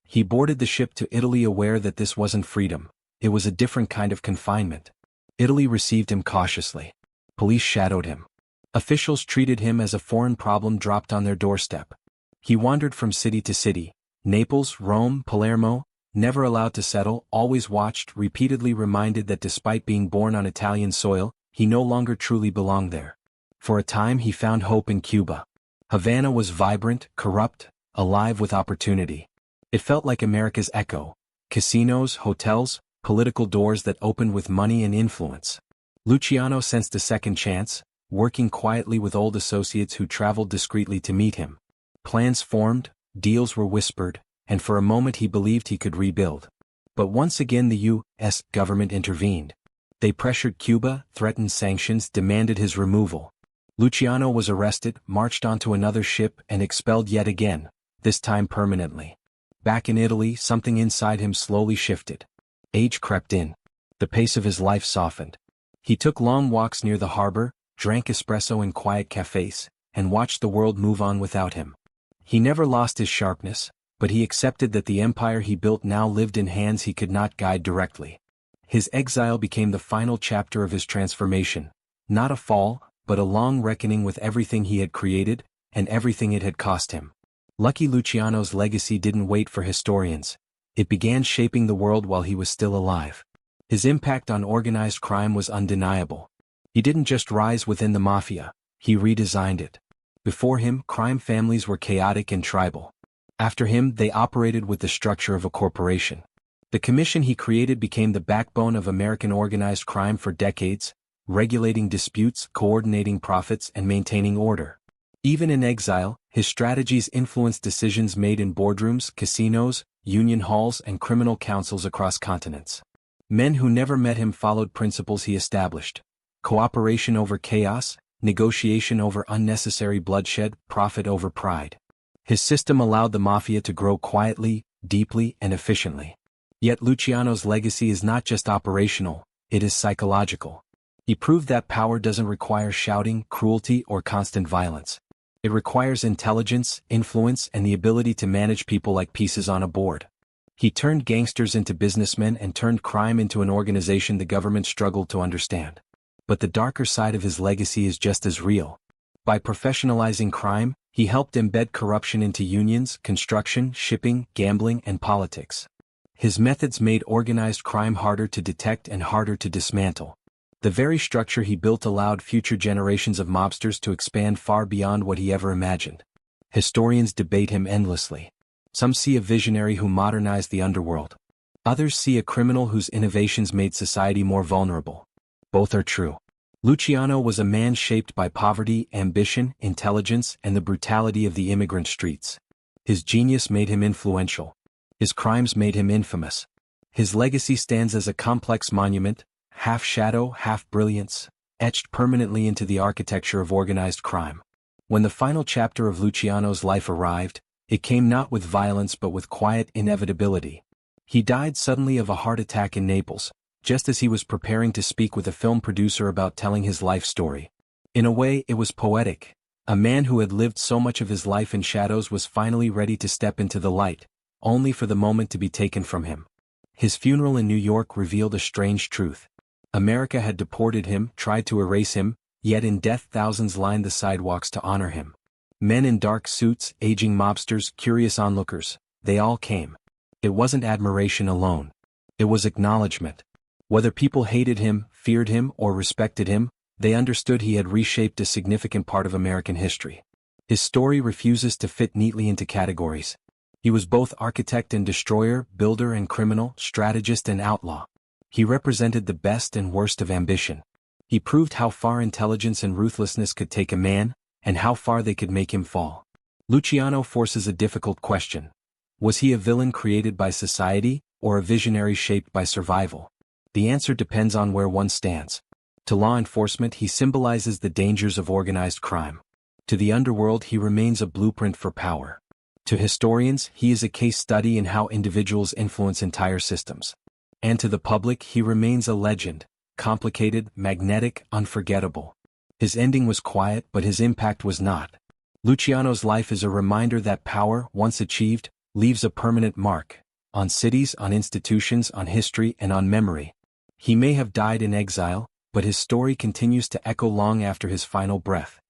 He boarded the ship to Italy aware that this wasn't freedom, it was a different kind of confinement. Italy received him cautiously. Police shadowed him. Officials treated him as a foreign problem dropped on their doorstep. He wandered from city to city, Naples, Rome, Palermo, never allowed to settle, always watched, repeatedly reminded that despite being born on Italian soil, he no longer truly belonged there. For a time he found hope in Cuba. Havana was vibrant, corrupt, alive with opportunity. It felt like America's echo: casinos, hotels, political doors that opened with money and influence. Luciano sensed a second chance, working quietly with old associates who traveled discreetly to meet him. Plans formed, deals were whispered, and for a moment he believed he could rebuild. But once again the U.S. government intervened. They pressured Cuba, threatened sanctions, demanded his removal. Luciano was arrested, marched onto another ship, and expelled yet again, this time permanently. Back in Italy, something inside him slowly shifted. Age crept in. The pace of his life softened. He took long walks near the harbor, drank espresso in quiet cafes, and watched the world move on without him. He never lost his sharpness, but he accepted that the empire he built now lived in hands he could not guide directly. His exile became the final chapter of his transformation, not a fall, but a long reckoning with everything he had created, and everything it had cost him. Lucky Luciano's legacy didn't wait for historians. It began shaping the world while he was still alive. His impact on organized crime was undeniable. He didn't just rise within the Mafia, he redesigned it. Before him, crime families were chaotic and tribal. After him, they operated with the structure of a corporation. The commission he created became the backbone of American organized crime for decades, regulating disputes, coordinating profits, and maintaining order. Even in exile, his strategies influenced decisions made in boardrooms, casinos, union halls, and criminal councils across continents. Men who never met him followed principles he established: cooperation over chaos, negotiation over unnecessary bloodshed, profit over pride. His system allowed the Mafia to grow quietly, deeply, and efficiently. Yet Luciano's legacy is not just operational, it is psychological. He proved that power doesn't require shouting, cruelty, or constant violence. It requires intelligence, influence, and the ability to manage people like pieces on a board. He turned gangsters into businessmen and turned crime into an organization the government struggled to understand. But the darker side of his legacy is just as real. By professionalizing crime, he helped embed corruption into unions, construction, shipping, gambling, and politics. His methods made organized crime harder to detect and harder to dismantle. The very structure he built allowed future generations of mobsters to expand far beyond what he ever imagined. Historians debate him endlessly. Some see a visionary who modernized the underworld. Others see a criminal whose innovations made society more vulnerable. Both are true. Luciano was a man shaped by poverty, ambition, intelligence, and the brutality of the immigrant streets. His genius made him influential. His crimes made him infamous. His legacy stands as a complex monument, half shadow, half brilliance, etched permanently into the architecture of organized crime. When the final chapter of Luciano's life arrived, it came not with violence but with quiet inevitability. He died suddenly of a heart attack in Naples, just as he was preparing to speak with a film producer about telling his life story. In a way, it was poetic. A man who had lived so much of his life in shadows was finally ready to step into the light, only for the moment to be taken from him. His funeral in New York revealed a strange truth. America had deported him, tried to erase him, yet in death thousands lined the sidewalks to honor him. Men in dark suits, aging mobsters, curious onlookers, they all came. It wasn't admiration alone. It was acknowledgement. Whether people hated him, feared him, or respected him, they understood he had reshaped a significant part of American history. His story refuses to fit neatly into categories. He was both architect and destroyer, builder and criminal, strategist and outlaw. He represented the best and worst of ambition. He proved how far intelligence and ruthlessness could take a man, and how far they could make him fall. Luciano forces a difficult question. Was he a villain created by society, or a visionary shaped by survival? The answer depends on where one stands. To law enforcement, he symbolizes the dangers of organized crime. To the underworld, he remains a blueprint for power. To historians, he is a case study in how individuals influence entire systems. And to the public, he remains a legend, complicated, magnetic, unforgettable. His ending was quiet, but his impact was not. Luciano's life is a reminder that power, once achieved, leaves a permanent mark, on cities, on institutions, on history, and on memory. He may have died in exile, but his story continues to echo long after his final breath.